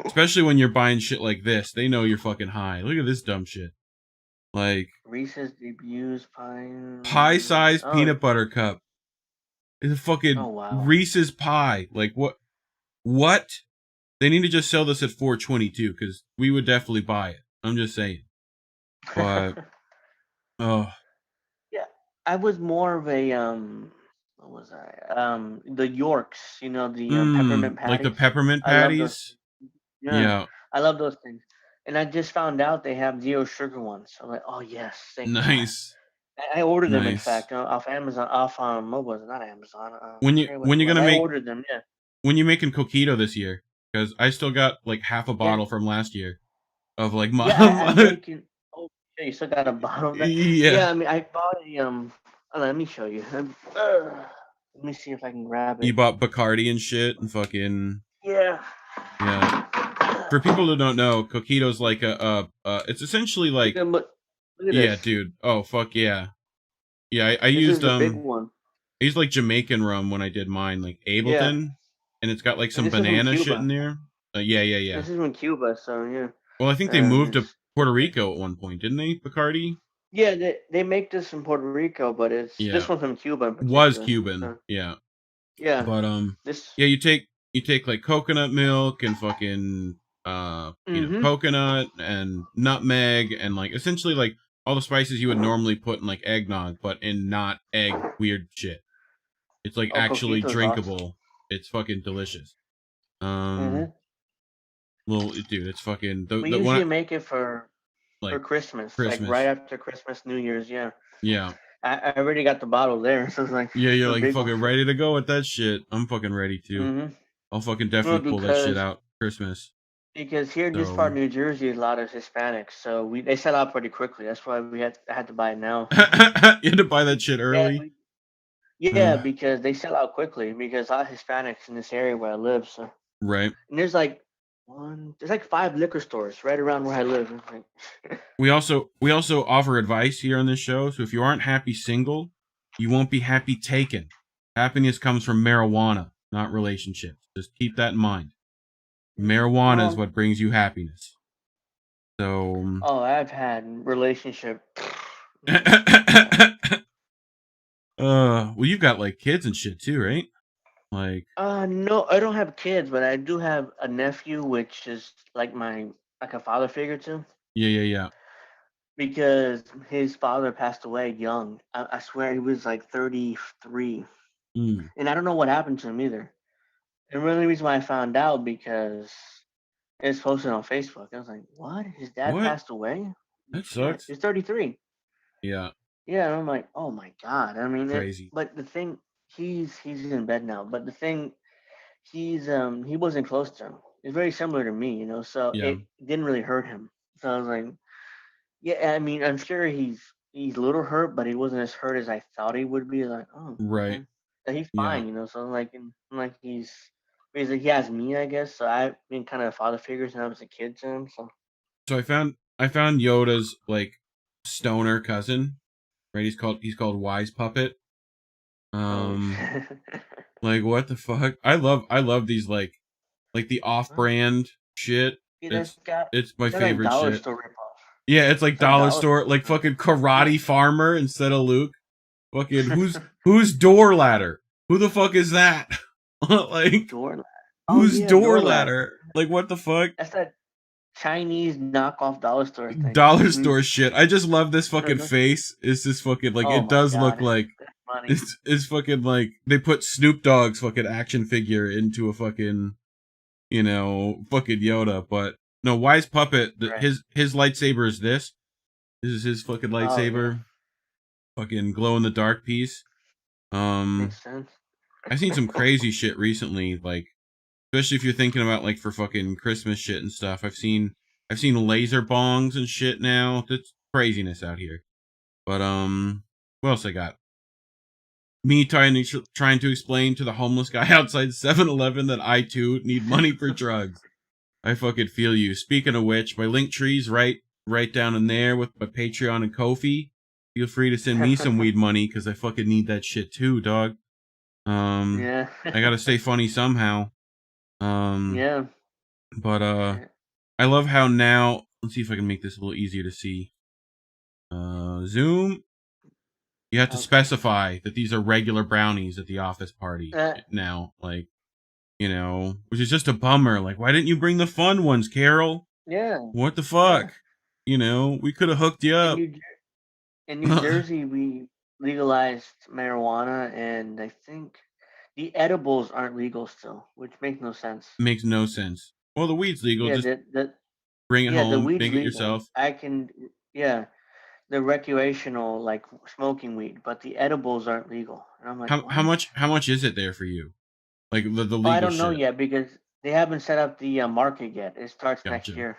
especially when you're buying shit like this, they know you're fucking high. Look at this dumb shit. Like,
Reese's debuts pie.
pie-sized
Oh,
peanut butter cup. It's a
oh
fucking
wow.
Reese's pie. Like, what? What? They need to just sell this at 422 because we would definitely buy it. I'm just saying. But oh,
Yeah, I was more of a what was I? The Yorks, you know, the peppermint
like the
patties.
peppermint
I love those.
patties.
Yeah,
Yeah,
I love those things. And I just found out they have zero sugar ones. So I'm like, oh yes, thank God.
nice,
I ordered them in
nice.
fact off Amazon, off what was it? Not Amazon.
When
I
you
forget what
when
it
you're
was.
gonna
I
make
ordered them. Yeah,
when you making coquito this year? Because I still got like half a
yeah,
bottle from last year of like
yeah. I'm
mom.
making. Oh, yeah, you still got a bottle of that?
Yeah,
Yeah, I mean, I bought a let me show you. Let me see if I can grab
you
it.
bought Bacardi and shit and fucking
Yeah.
yeah. For people who don't know, coquito's like it's essentially like
Look at
yeah,
this.
dude. Oh fuck yeah, yeah. I
This is
used
the big one.
I used like Jamaican rum when I did mine, like
Yeah,
Ableton, and it's got like
and
some
this is from
banana shit in
Cuba.
there. Yeah, yeah, yeah.
This is from Cuba, so yeah.
Well, I think they moved to
It's
Puerto
great.
Rico at one point, didn't they, Bacardi?
Yeah, they make this in Puerto Rico, but it's this
Yeah,
one's from Cuba in
was
particular.
Cuban.
So
Yeah,
yeah,
but
this.
yeah, you take like coconut milk and fucking you know,
Mm-hmm.
coconut and nutmeg and like essentially like all the spices you would normally put in like eggnog, but in not egg weird shit. It's like
Oh,
actually
coquito's awesome.
drinkable. It's fucking delicious.
Mm-hmm.
Well, dude, it's fucking
We
the one
usually make it for
like
Christmas, like right
Christmas.
after Christmas, New Year's. Yeah,
Yeah,
I already got the bottle there, so it's like
yeah, you're
the
like
big one.
fucking ready to go with that shit. I'm fucking ready to.
Mm-hmm.
I'll fucking
Well,
definitely pull that shit out Christmas.
because here in this part
So
of New Jersey, a lot of Hispanics, so they sell out pretty quickly. That's why I had to buy it now.
you had to buy that shit
Yeah,
early.
yeah, because they sell out quickly because a lot of Hispanics in this area where I live. So
Right.
and there's like 5 liquor stores right around where I live. It's like,
We also offer advice here on this show. So if you aren't happy single, you won't be happy taken. Happiness comes from marijuana, not relationships. Just keep that in mind. Marijuana is
well,
what brings you happiness. So
oh, I've had relationship.
well, you've got like kids and shit too, right? Like,
No, I don't have kids, but I do have a nephew, which is like a father figure too,
yeah, yeah, yeah.
because his father passed away young. I swear he was like 33,
Mm.
and I don't know what happened to him either. And really, the reason why I found out because it's posted on Facebook. I was like, "What? His dad
What?
passed away?
That
Shit,
sucks.
he's 33."
Yeah,
Yeah, and I'm like, "Oh my god!" I mean,
crazy.
but the thing, he's in bed now. But the thing, he wasn't close to him. It's very similar to me, you know. So
Yeah,
it didn't really hurt him. So I was like, "Yeah." I mean, I'm sure he's a little hurt, but he wasn't as hurt as I thought he would be. Like, oh,
right.
okay. he's
Yeah.
fine, So like he's like he has me, I guess. So I've been kind of father figures when I was a kid to him. So
So I found Yoda's like stoner cousin, right? He's called Wise Puppet.
holy
Um,
shit.
like what the fuck? I love these like the
Well,
off-brand shit.
see,
It's it's my
that's like
favorite
dollar
shit.
store ripoff.
Yeah, it's like
It's like
dollar
dollar
store,
store
like
stuff.
fucking
Yeah.
karate farmer instead of Luke. Fucking who's door ladder? Who the fuck is that? Like
Door ladder. Oh
who's
yeah,
door
door ladder.
ladder? Like what the fuck?
That's that Chinese knockoff dollar store thing.
Dollar
Hmm.
store shit. I just love this fucking face. It's this fucking like
Oh
it
my
does look
god,
like
it's funny.
it's fucking like they put Snoop Dogg's fucking action figure into a fucking fucking Yoda, but no, Wise Puppet,
Right.
his lightsaber is this. This is his fucking
Oh yeah,
lightsaber. Fucking glow in the dark piece.
makes
Um
sense.
I've seen some crazy shit recently, like especially if you're thinking about like for fucking Christmas shit and stuff. I've seen laser bongs and shit now. That's craziness out here. But what else I got? Me trying to explain to the homeless guy outside 7-Eleven that I too need money for drugs. I fucking feel you. Speaking of which, my link tree's right down in there with my Patreon and Ko-fi. Feel free to send me some weed money because I fucking need that shit too, dog.
Yeah.
I gotta stay funny somehow. Um,
Yeah.
but I love how now. Let's see if I can make this a little easier to see. Zoom. You have to
Okay.
specify that these are regular brownies at the office party
Uh,
now. Like, which is just a bummer. Like, why didn't you bring the fun ones, Carol?
yeah.
What the
Yeah.
fuck? We could have hooked you
In
up.
New Jersey, we legalized marijuana, and I think the edibles aren't legal still, which makes no sense.
Makes no sense. Well, the weed's legal.
Yeah,
Just bring it
the
home,
weed's
make it
legal.
yourself.
I can, yeah, the recreational like smoking weed, but the edibles aren't legal. And I'm like,
How
what?
much is it there for you? Like the
Oh, I
legal
don't know
shit.
yet because they haven't set up the market yet. It starts next
Gotcha.
year,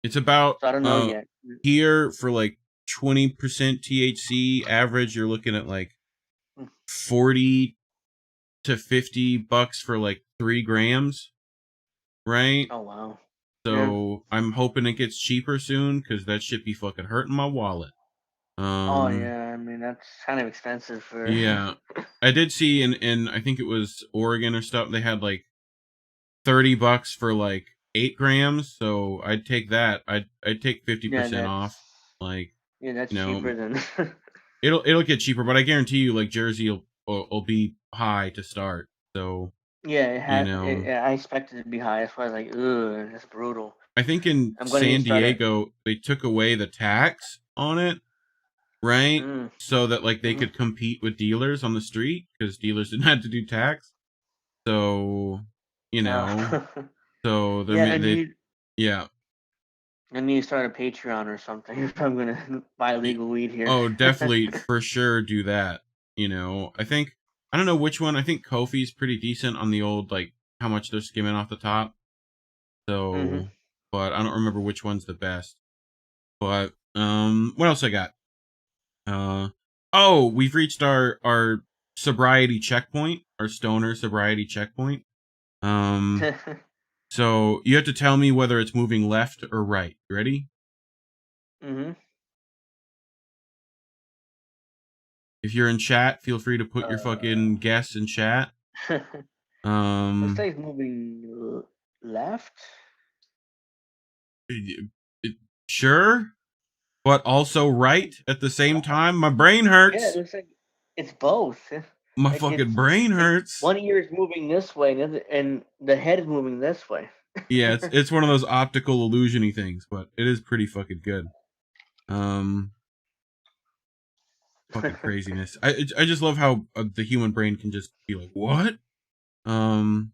It's about
so I don't know yet.
here for like 20% THC average. You're looking at like
Mm.
40 to $50 for like 3 grams, right?
Oh wow. Yeah.
So I'm hoping it gets cheaper soon because that shit be fucking hurting my wallet.
Oh
Um,
yeah. I mean that's kind of expensive for.
yeah, I did see in I think it was Oregon or stuff. They had like $30 for like 8 grams. So I'd take that. I'd take fifty
Yeah,
percent off. Like
that's
you know,
cheaper than.
it'll get cheaper, but I guarantee you, like Jersey will be high to start. So
Yeah,
you know,
I expected it to be high. That's why I was like, ugh, that's brutal.
I think in
I'm gonna need to
San
start it.
Diego they took away the tax on it, right?
Mm,
So that like they
hmm.
could compete with dealers on the street because dealers didn't have to do tax. So you know,
Uh,
so
yeah,
they yeah.
I need to start a Patreon or something if I'm gonna buy legal weed here.
Oh, definitely for sure do that. I don't know which one. I think Kofi's pretty decent on the old like how much they're skimming off the top.
Hmm.
So, but I don't remember which one's the best. But what else I got? Uh oh, we've reached our sobriety checkpoint, our stoner sobriety checkpoint. Um so you have to tell me whether it's moving left or right. You ready?
Hmm.
If you're in chat, feel free to put your
Uh,
fucking guess in chat.
looks
Um
like it's moving left.
it- sure, but also right at the same
Uh,
time. My brain
yeah, it
hurts.
looks like it's both.
My
Like
fucking brain
it's
hurts.
one ear is moving this way, and the head is moving this way.
Yeah, it's one of those optical illusiony things, but it is pretty fucking good. Um, fucking craziness. I just love how the human brain can just be like, what? Um,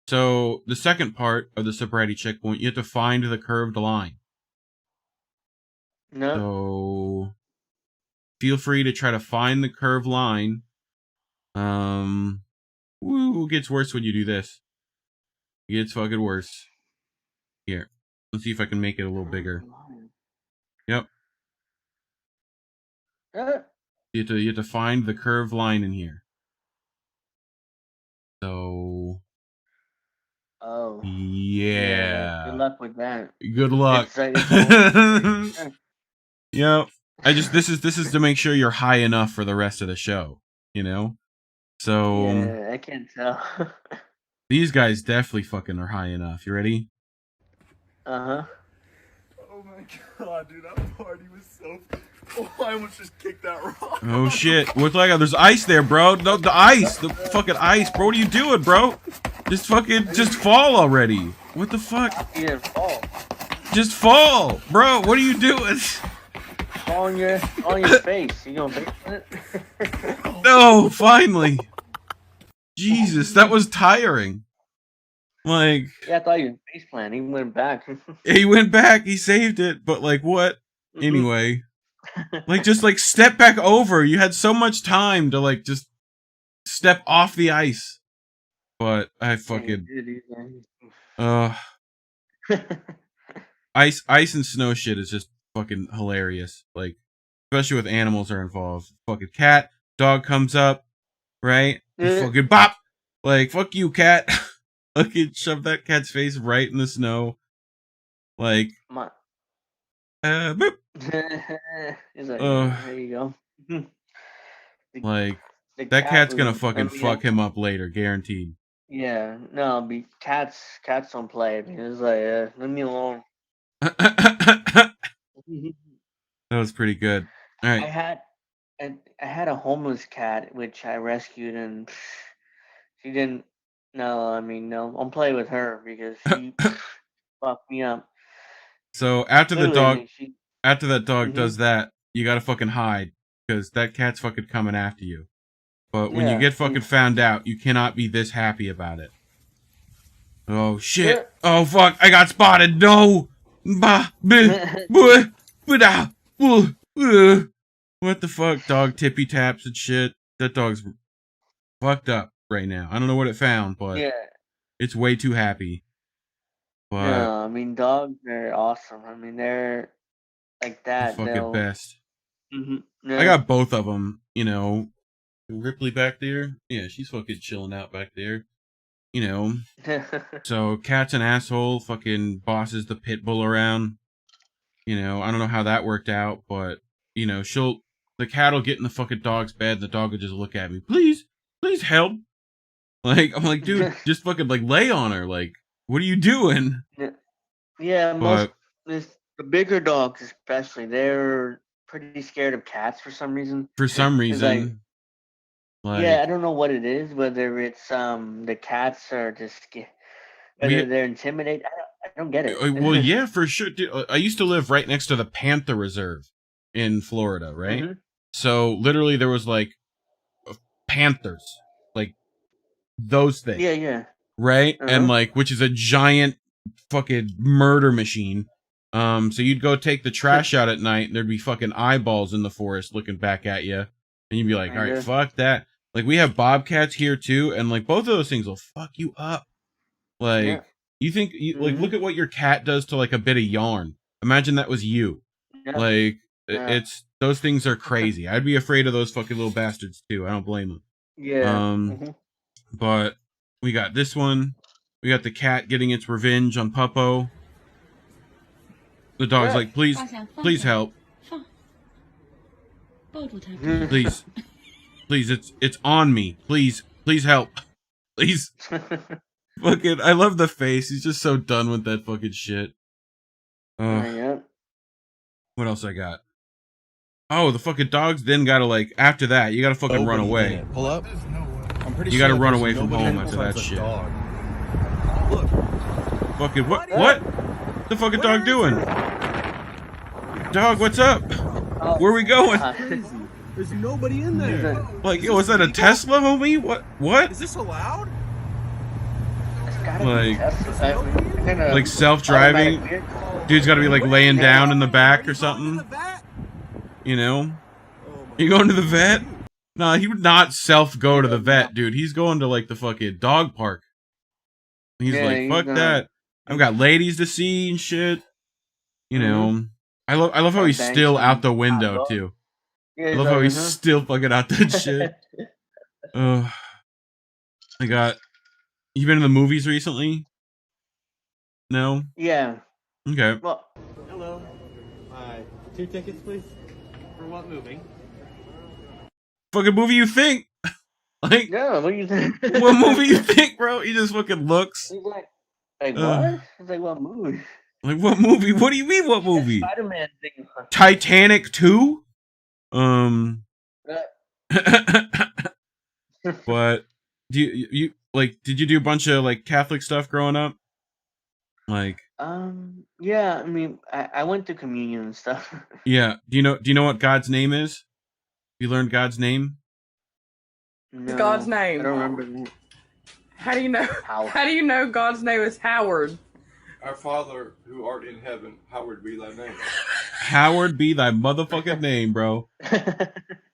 so the second part of the sobriety checkpoint, you have to find the curved line.
No.
So feel free to try to find the curved line. It gets worse when you do this. It gets fucking worse. Here, let's see if I can make it a little bigger. Yep.
Uh,
You have to find the curved line in here. So
Oh.
yeah.
Good luck with that.
Good luck. Yep. This is to make sure you're high enough for the rest of the show, you know? So
Yeah, I can't tell.
these guys definitely fucking are high enough. You ready?
Uh-huh.
Oh my god, dude, that party was so. Oh, I almost just kicked that rock.
Oh shit. What's like there's ice there, bro. No, the ice. The fucking ice, bro. What are you doing, bro? Just fall already. What the fuck?
You didn't fall.
Just fall, bro. What are you doing?
Fall on your face. You gonna face it?
No, finally. Jesus, that was tiring. Like,
Yeah, I thought you were face plant. He went back.
he went back, he saved it, but like what? Anyway. Like just like step back over. You had so much time to like just step off the ice. But I fucking ice and snow shit is just fucking hilarious. Like especially with animals are involved. Fucking cat, dog comes up, right? You fucking bop. Like fuck you, cat. Fucking shove that cat's face right in the snow. Like boop.
He's like, there you go.
Like that cat's gonna fucking fuck him up later, guaranteed.
Yeah, no, cats don't play. I mean, it's like, leave me alone.
That was pretty good. All right.
I had a homeless cat which I rescued, and she didn't. No, I mean, no, don't play with her because she fucked me up.
So after
Literally,
that dog does that, you gotta fucking hide because that cat's fucking coming after you. But when you get fucking found out, you cannot be this happy about it. Oh shit!
Yeah.
Oh fuck! I got spotted! No! What the fuck? Dog tippy taps and shit. That dog's fucked up right now. I don't know what it found, but it's way too happy. But
no, I mean, dogs are awesome. I mean, they're like that.
The fucking best.
Yeah.
I got both of them. You know, Ripley back there. Yeah, she's fucking chilling out back there. You know. So cat's an asshole. Fucking bosses the pit bull around. You know, I don't know how that worked out, but you know, the cat will get in the fucking dog's bed. And the dog will just look at me. Please help. Like I'm like, dude, just fucking like lay on her. Like, what are you doing?
Yeah, the bigger dogs especially, they're pretty scared of cats for some reason. Like, yeah, I don't know what it is. Whether it's the cats are just whether they're intimidated. I don't get it.
Well, yeah, for sure. Dude, I used to live right next to the Panther Reserve in Florida, right? So literally, there was like panthers, like those things.
Yeah.
Right, and like, which is a giant fucking murder machine. So you'd go take the trash out at night, and there'd be fucking eyeballs in the forest looking back at you, and you'd be like, all right, fuck that. Like, we have bobcats here too, and like both of those things will fuck you up. Like, you think like look at what your cat does to like a bit of yarn. Imagine that was you. Like, it's those things are crazy. I'd be afraid of those fucking little bastards too. I don't blame them.
Yeah.
But we got this one. We got the cat getting its revenge on Puppo. The dog's like, please help. Please, it's on me. Please help. Please. Fucking, I love the face. He's just so done with that fucking shit. What else I got? Oh, the fucking dogs then gotta like, after that, you gotta fucking run away.
Pull up.
You gotta run away from home after that shit.
Look.
Fucking what? The fucking dog doing? Dog, what's up? Where are we going?
There's nobody in there.
Like, yo, is that a Tesla, homie? What?
Is this allowed?
Like self-driving? Dude's gotta be like laying down in the back or something. You know? You going to the vet? Nah, he would not go to the vet, dude. He's going to like the fucking dog park. He's like, fuck that. I've got ladies to see and shit. You know. I love how he's still out the window too. I love how he's still fucking out that shit. I got You been in the movies recently? No.
Yeah.
Okay.
Well,
Hello. 2 tickets, please. For what movie?
Fucking movie you think? Like,
yeah. What do you think?
what movie you think, bro? He just fucking looks.
He's like what? He's like, what movie?
Like, what movie? What do you mean, what movie?
Spider-Man thing.
Titanic 2? But do you like? Did you do a bunch of like Catholic stuff growing up? Like,
Yeah. I mean, I went to communion and stuff.
yeah. Do you know what God's name is? You learned God's name?
No,
God's name.
I don't remember. The name.
How do you know?
How?
How do you know God's name is Howard?
Our Father who art in heaven, hallowed be thy name.
Howard be thy motherfucking name, bro.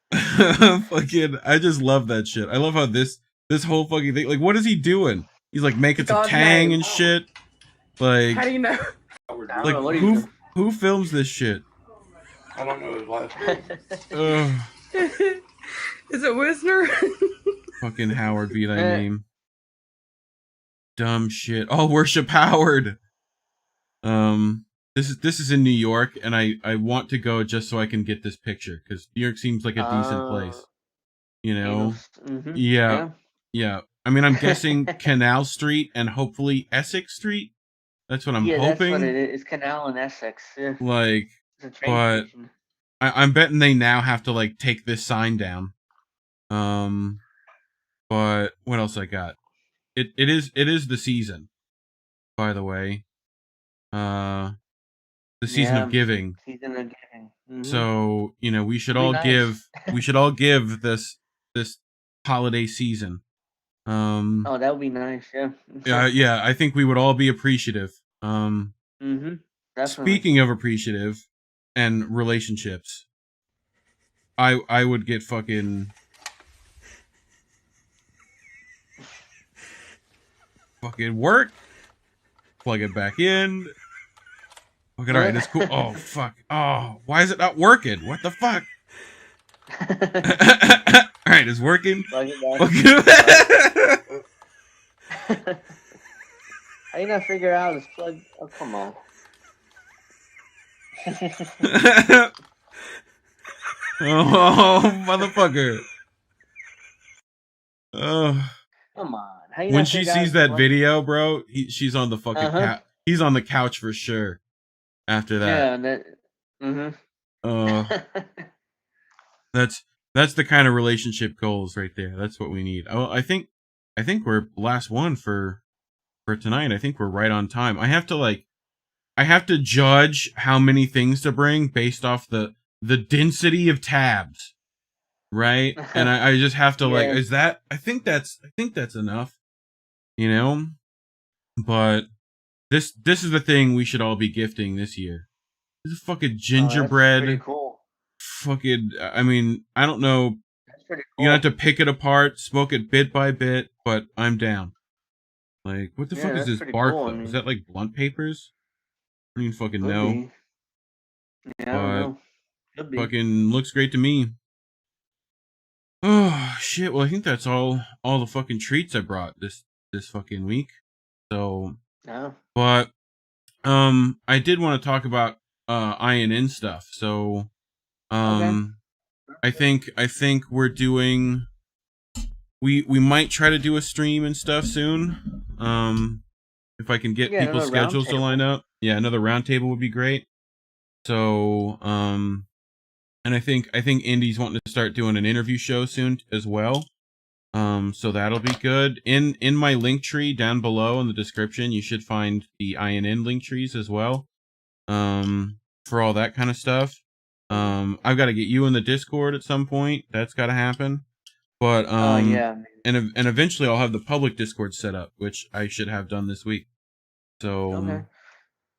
Fucking, I just love that shit. I love how this whole fucking thing. Like, what is he doing? He's like making some
God's
tang
name.
and shit. Like,
How do you know?
Howard
I
be
don't
like
know, what are you
who films this shit?
I don't know his last name.
Ugh.
Is it Wisner?
Fucking Howard be thy name. Dumb shit. Oh, worship Howard. This is in New York, and I want to go just so I can get this picture because New York seems like a decent place. You know?
Mm-hmm.
Yeah. I mean, I'm guessing Canal Street and hopefully Essex Street. That's what I'm hoping.
That's what it is. It's Canal and Essex. Yeah.
Like,
It's a train
but
station.
I'm betting they now have to like take this sign down. But what else I got? It is the season, by the way. The season of giving.
Season of giving. Mm-hmm.
So, you know, we should
Be
all
nice.
give this holiday season.
Oh, that would be nice. Yeah.
Yeah, I think we would all be appreciative.
Mm-hmm. Definitely.
Speaking of appreciative and relationships, I would get fucking work, plug it back in. Okay, all right, that's cool. Oh fuck! Oh, why is it not working? What the fuck? All right, it's working.
Plug it back. How you not figure out this plug? Oh, come on.
Oh, motherfucker. Oh.
Come on. How you
When
not
she
figure out
sees
this
that
plug?
video, bro, she's on the fucking he's on the couch for sure. After that.
Yeah.
That's the kind of relationship goals right there. That's what we need. Oh, I think we're last one for tonight. I think we're right on time. I have to judge how many things to bring based off the density of tabs, right? And I just have to like, is that? I think that's enough, you know. But this is the thing we should all be gifting this year. This is fucking gingerbread.
Pretty cool.
Fucking, I mean, I don't know.
That's pretty cool.
You're gonna have to pick it apart, smoke it bit by bit, but I'm down. Like, what the fuck is this bark?
Cool.
Is that like blunt papers? I don't even fucking
Could
know.
be. Yeah, I don't know. Could be.
Fucking looks great to me. Oh shit! Well, I think that's all the fucking treats I brought this fucking week. So,
Yeah.
but I did want to talk about INN stuff. So,
Okay.
I think we're doing. We might try to do a stream and stuff soon. If I can get people's schedules to line up. Yeah, another roundtable would be great. So, and I think Indy's wanting to start doing an interview show soon as well. So that'll be good. In my link tree down below in the description, you should find the INN link trees as well. For all that kind of stuff. I've got to get you in the Discord at some point. That's got to happen. But
yeah.
and eventually I'll have the public Discord set up, which I should have done this week. So,
Okay.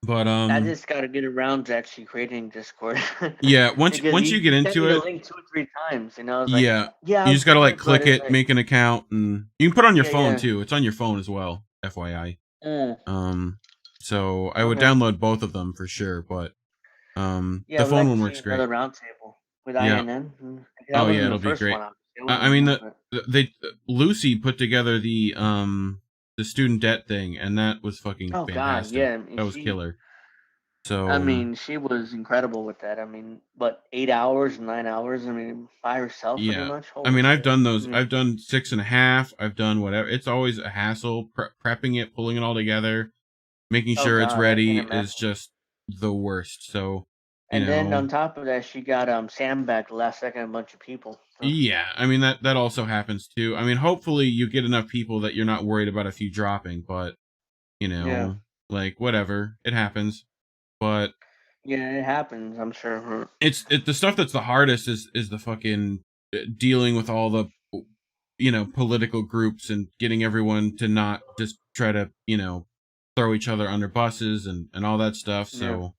But
I just got to get around to actually creating Discord.
Yeah, once you get into it,
link 2 or 3 times, you know.
Yeah, you just gotta like click it, make an account, and you can put it on your phone too. It's on your phone as well, FYI. So I would download both of them for sure, but the phone one works great.
Another roundtable with INN.
Oh yeah, it'll be great. I mean, Lucy put together the student debt thing, and that was fucking
Oh God,
fantastic.
yeah. I mean,
That was killer. So
I mean, she was incredible with that. I mean, but 8 hours, 9 hours. I mean, by herself, pretty
yeah,
much.
I
Holy
mean, I've
shit.
done
I
those.
mean,
I've done 6.5. I've done whatever. It's always a hassle prepping it, pulling it all together, making
oh
sure it's
God, I can't
ready
imagine.
is just the worst. So, you
And then
know,
on top of that, she got sandbagged the last second, a bunch of people. So,
yeah, I mean that also happens too. I mean, hopefully you get enough people that you're not worried about a few dropping, but you
yeah,
know, like whatever, it happens. But
yeah, it happens. I'm sure.
the stuff that's the hardest is the fucking dealing with all the political groups and getting everyone to not just try to throw each other under buses and all that stuff.
Yeah.
So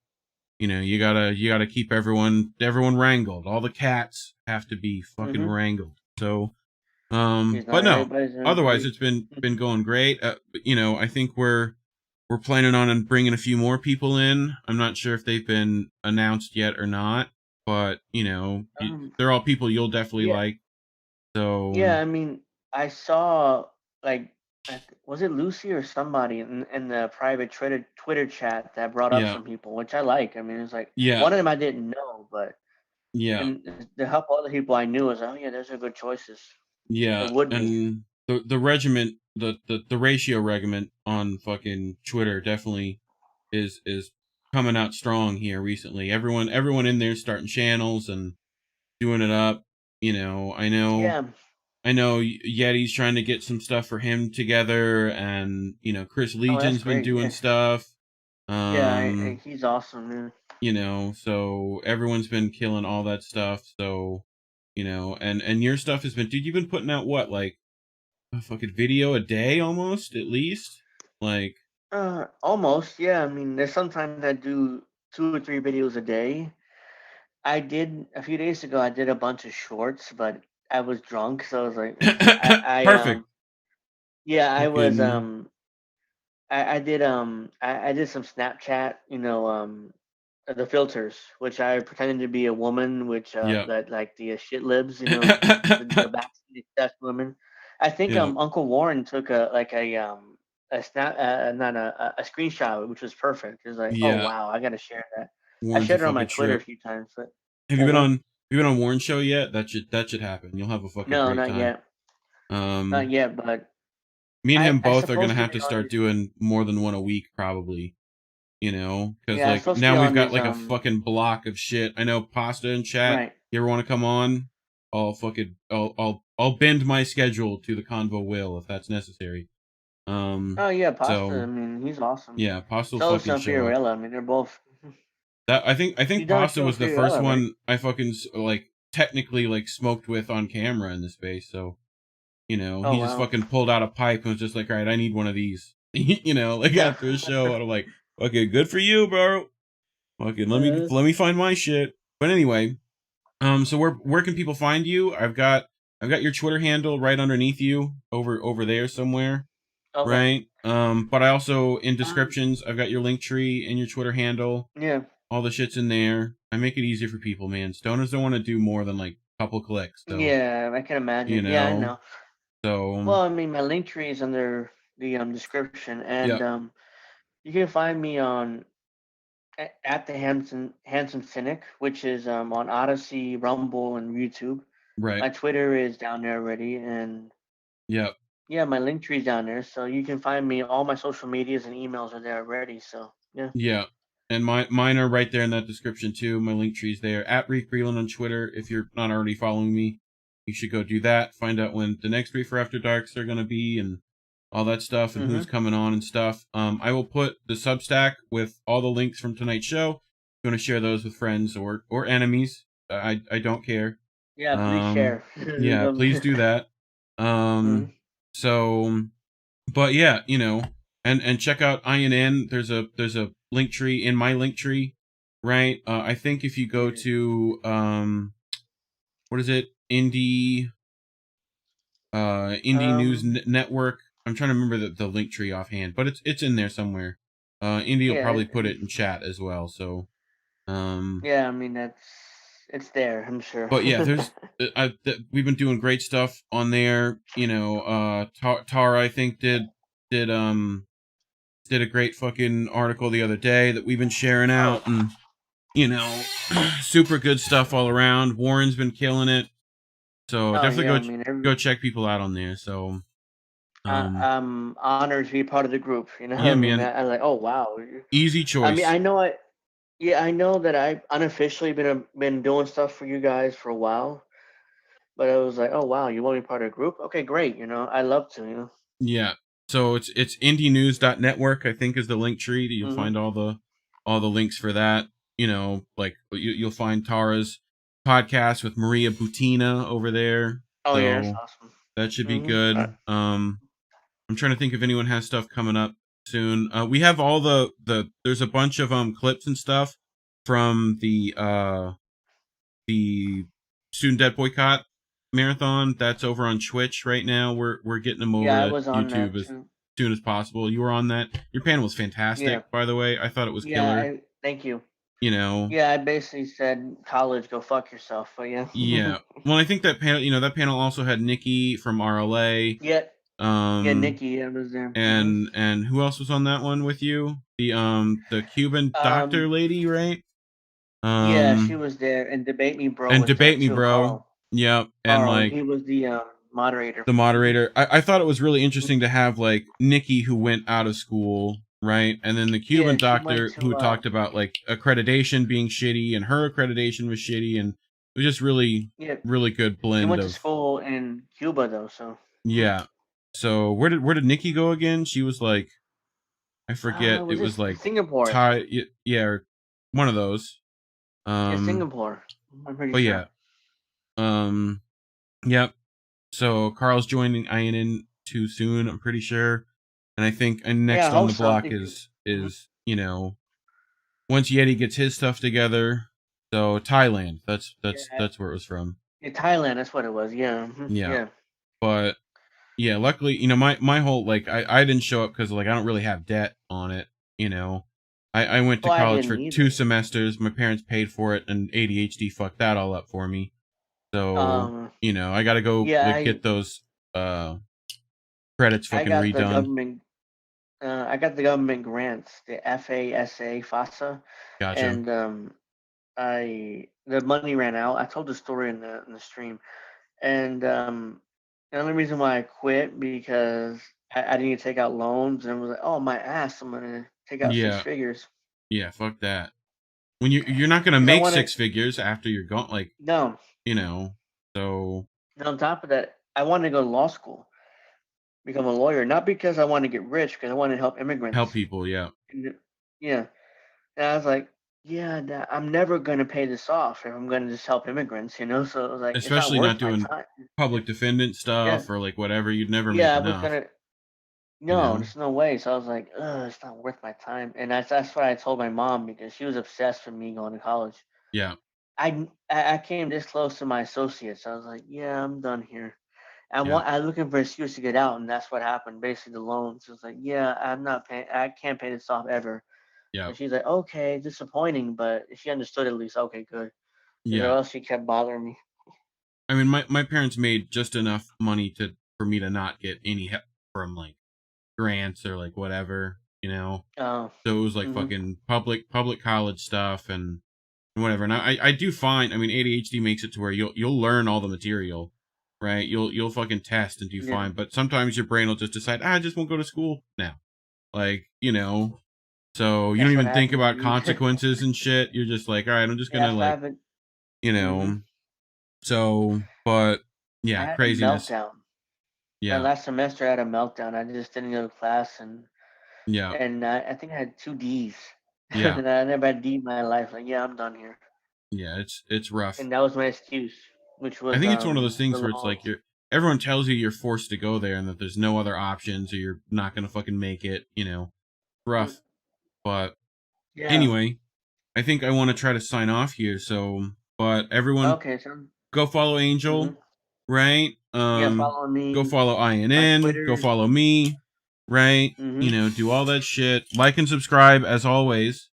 you gotta keep everyone wrangled. All the cats have to be fucking
Mhm.
wrangled. So
He's
but
not
no,
everybody's gonna
otherwise
agree.
it's been going great. I think we're planning on bringing a few more people in. I'm not sure if they've been announced yet or not, but
Um.
they're all people you'll definitely
Yeah.
like. So
Yeah. I mean, I saw like, was it Lucy or somebody in the private Twitter chat that brought up
yeah,
some people, which I like. I mean, it's like
yeah,
one of them I didn't know, but
yeah,
and to help other people I knew, I was like, oh yeah, those are good choices. It
yeah,
would be.
and the regiment, the ratio regiment on fucking Twitter definitely is coming out strong here recently. Everyone in there starting channels and doing it up.
Yeah.
I know Yeti's trying to get some stuff for him together, and Chris
Oh, that's
Legion's been
great.
doing
Yeah.
stuff.
Yeah.
Um,
He's awesome, man.
so everyone's been killing all that stuff. So, and your stuff has been, dude, you've been putting out what, like a fucking video a day almost, at least? Like,
Almost. Yeah. I mean, there's sometimes I do 2 or 3 videos a day. I did a few days ago. I did a bunch of shorts, but I was drunk, so I was like,
perfect.
yeah, I was
Fucking,
I did some Snapchat, the filters, which I pretended to be a woman, which
yeah.
that like the shit libs, the backseat desk women. I think
Yeah.
Uncle Warren took a snap not a screenshot, which was perfect. It was like, oh
Yeah.
wow, I gotta share that. I
Warren's a
shared it on my
fucking
Twitter a
trip.
few times, but
Have you been
mhm.
on, Warren's show yet? That should happen. You'll have a fucking
No,
great
not
time.
yet, not
Um,
yet. But
Me and him
I
both are gonna
supposed to
have
be
to
on
start
his.
doing more than one a week, probably. Because
Yeah, I'm
like
supposed to be
now we've
on
got
his
like a fucking block of shit. I know Pasta in chat.
right.
You ever want to come on? I'll bend my schedule to the convo will if that's necessary.
Oh yeah, Pasta. I
So
mean, he's awesome.
yeah, Pasta will
So is
fucking show up.
Fiorella. I mean, they're both.
That I think
You've done a
Pasta
show
was
with
the first
Fiorella, right?
one I fucking like technically like smoked with on camera in the space. So
Oh
he just
wow.
fucking pulled out a pipe and was just like, all right, I need one of these. Like after a show, and I'm like, okay, good for you, bro. Okay, let me find my shit. But anyway, so where can people find you? I've got your Twitter handle right underneath you over there somewhere,
Okay.
right? But I also in
Um.
descriptions I've got your link tree and your Twitter handle.
Yeah.
All the shit's in there. I make it easy for people, man. Stoners don't want to do more than like a couple clicks, so
Yeah, I can
you
imagine. Yeah, I
know.
know.
So
Well, I mean, my link tree is under the description, and
yeah,
you can find me on at the Handsome Cynic, which is on Odyssey, Rumble, and YouTube.
right.
My Twitter is down there already, and
Yeah.
yeah, my link tree is down there, so you can find me. All my social medias and emails are there already. So yeah.
Yeah. And mine are right there in that description too. My link tree's there. At Reek Breland on Twitter. If you're not already following me, you should go do that. Find out when the next Reefer After Darks are gonna be and all that stuff and who's
Mhm.
coming on and stuff. I will put the Substack with all the links from tonight's show. If you want to share those with friends or enemies, I don't care.
Yeah, please share.
Yeah, please do that.
Mhm.
So but yeah, and check out INN. There's a link tree in my link tree, right? I think if you go
Yeah.
to what is it? Indie News Network. I'm trying to remember the link tree offhand, but it's in there somewhere. Indy will
Yeah,
probably put it in chat as well. So
yeah. I mean, it's there. I'm sure.
but yeah, there's we've been doing great stuff on there. Tara I think did did a great fucking article the other day that we've been sharing out, and super good stuff all around. Warren's been killing it, so definitely
yeah, I mean,
go check people out on there. So
I'm honored to be part of the group. You know,
yeah,
I mean,
man,
I'm like, oh wow.
easy
I mean,
choice.
I know that I've unofficially been doing stuff for you guys for a while, but I was like, oh wow, you want to be part of the group? Okay, great. You know, I love to. You know.
Yeah. So it's indienews.network, I think, is the link tree. You'll
Mm-hmm.
find all the links for that. Like you'll find Tara's podcast with Maria Butina over there.
Oh yeah, that's
So
awesome.
that should be
Mm-hmm.
good. I'm trying to think if anyone has stuff coming up soon. We have all there's a bunch of clips and stuff from the Student Debt Boycott marathon. That's over on Twitch right now. We're getting them over
Yeah, I
to
was on
YouTube
that
as
too.
soon as possible. You were on that. Your panel was
Yeah,
fantastic, by the way. I thought it was
yeah.
killer.
Thank you.
You know,
Yeah, I basically said college, go fuck yourself. But yeah.
yeah. Well, I think that panel also had Nikki from RLA.
Yeah, yeah.
Um,
Nikki, I was there. Mm-hmm.
and who else was on that one with you? The Cuban doctor
Um,
lady, right?
yeah, she was there, and Debate Me Bro
And
was there
Debate Me
too.
Bro. Yep. And
Carl,
like
he was the moderator.
the
Mm-hmm.
moderator. I thought it was really interesting to have like Nikki, who went out of school, right? And then the Cuban
Yeah, she went
doctor,
to
who talked about like accreditation being shitty, and her accreditation was shitty, and it was just really,
yeah,
really good
she
blend
went to
of
school in Cuba though, so
yeah. So where did Nikki go again? She was like, I forget. It
was
was
it
like
Singapore?
Thai, yeah, or one of those.
Yeah,
Um,
Singapore. I'm pretty
but
sure.
yeah, yep. So Carl's joining INN too soon, I'm pretty sure. And I think
Yeah, I
next on
hope
the
so.
block
Mhm.
is once Yeti gets his stuff together. So Thailand,
Yeah,
that's where it was from.
yeah, Thailand. That's what it was. Yeah,
Yeah.
yeah.
But yeah, luckily, my whole like I didn't show up because like I don't really have debt on it, you know. I went to
Well, I
college
didn't
for 2
either.
semesters. My parents paid for it, and ADHD fucked that all up for me. So, I gotta go
Yeah,
like get those credits
I
fucking
got the
redone.
government. I got the government grants, the FASA,
Gotcha.
and the money ran out. I told the story in the stream, and the only reason why I quit because I didn't take out loans and was like, oh my ass, I'm gonna take out six
Yeah.
figures
Yeah, fuck that. When you're not gonna
because I
make
want to.
6 figures after you're gone, like,
No,
so
and on top of that, I wanted to go to law school, become a lawyer, not because I want to get rich, because I want to help
help
immigrants.
people, yeah.
And, yeah, and I was like, yeah, I'm never gonna pay this off if I'm gonna just help immigrants, you know. So it was like, it's not
Especially not
worth my
doing
time.
public defendant
Yeah,
stuff or like whatever, you'd never make
yeah, I was
enough,
gonna.
you
No,
know?
there's no way. So I was like, ugh, it's not worth my time. And that's why I told my mom because she was obsessed with me going to college.
Yeah.
I came this close to my associates. I was like, yeah, I'm done here.
Yeah.
I looking for an excuse to get out, and that's what happened. Basically, the loans. It was like, yeah, I'm not paying. I can't pay this off ever.
Yeah.
And she's like, okay, disappointing, but she understood at least. Okay, good. Because or
Yeah.
else she kept bothering me.
I mean, my parents made just enough money for me to not get any help from like grants or like whatever, you know.
Oh,
So it was like
mm-hmm.
fucking public college stuff and whatever. And I do find, I mean, ADHD makes it to where you'll learn all the material, right? You'll fucking test and do
Yeah,
fine, but sometimes your brain will just decide, I just won't go to school now. Like, so you don't
that's what
even think
happened to
about
me.
consequences and shit. You're just like, all right, I'm just
Yeah,
gonna
that's what
like,
happened.
you
Mm-hmm.
know. So, but
I
yeah,
had a
craziness.
meltdown. My
Yeah,
last semester, I had a meltdown. I just didn't go to class,
yeah,
and I think I had two D's.
yeah,
And I never had a D in my life. Like, yeah, I'm done here.
yeah. It's rough.
And that was my excuse, which
I
was
think it's one of those
the
things where it's like
loans.
everyone tells you you're forced to go there and that there's no other options or you're not gonna fucking make it.
Mm,
Rough. But
yeah.
anyway, I think I want to try to sign off here. So, but everyone,
Okay. So,
go follow
hmm
Angel, right?
yeah, follow
Go
me.
follow
My
INN. Go
Twitter's.
follow me, right?
Mm-hmm.
Do all that shit. Like and subscribe as always.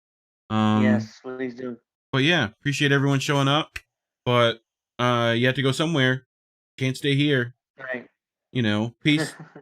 Yes, please do.
But yeah, appreciate everyone showing up. But you have to go somewhere. Can't stay here.
Right.
Peace.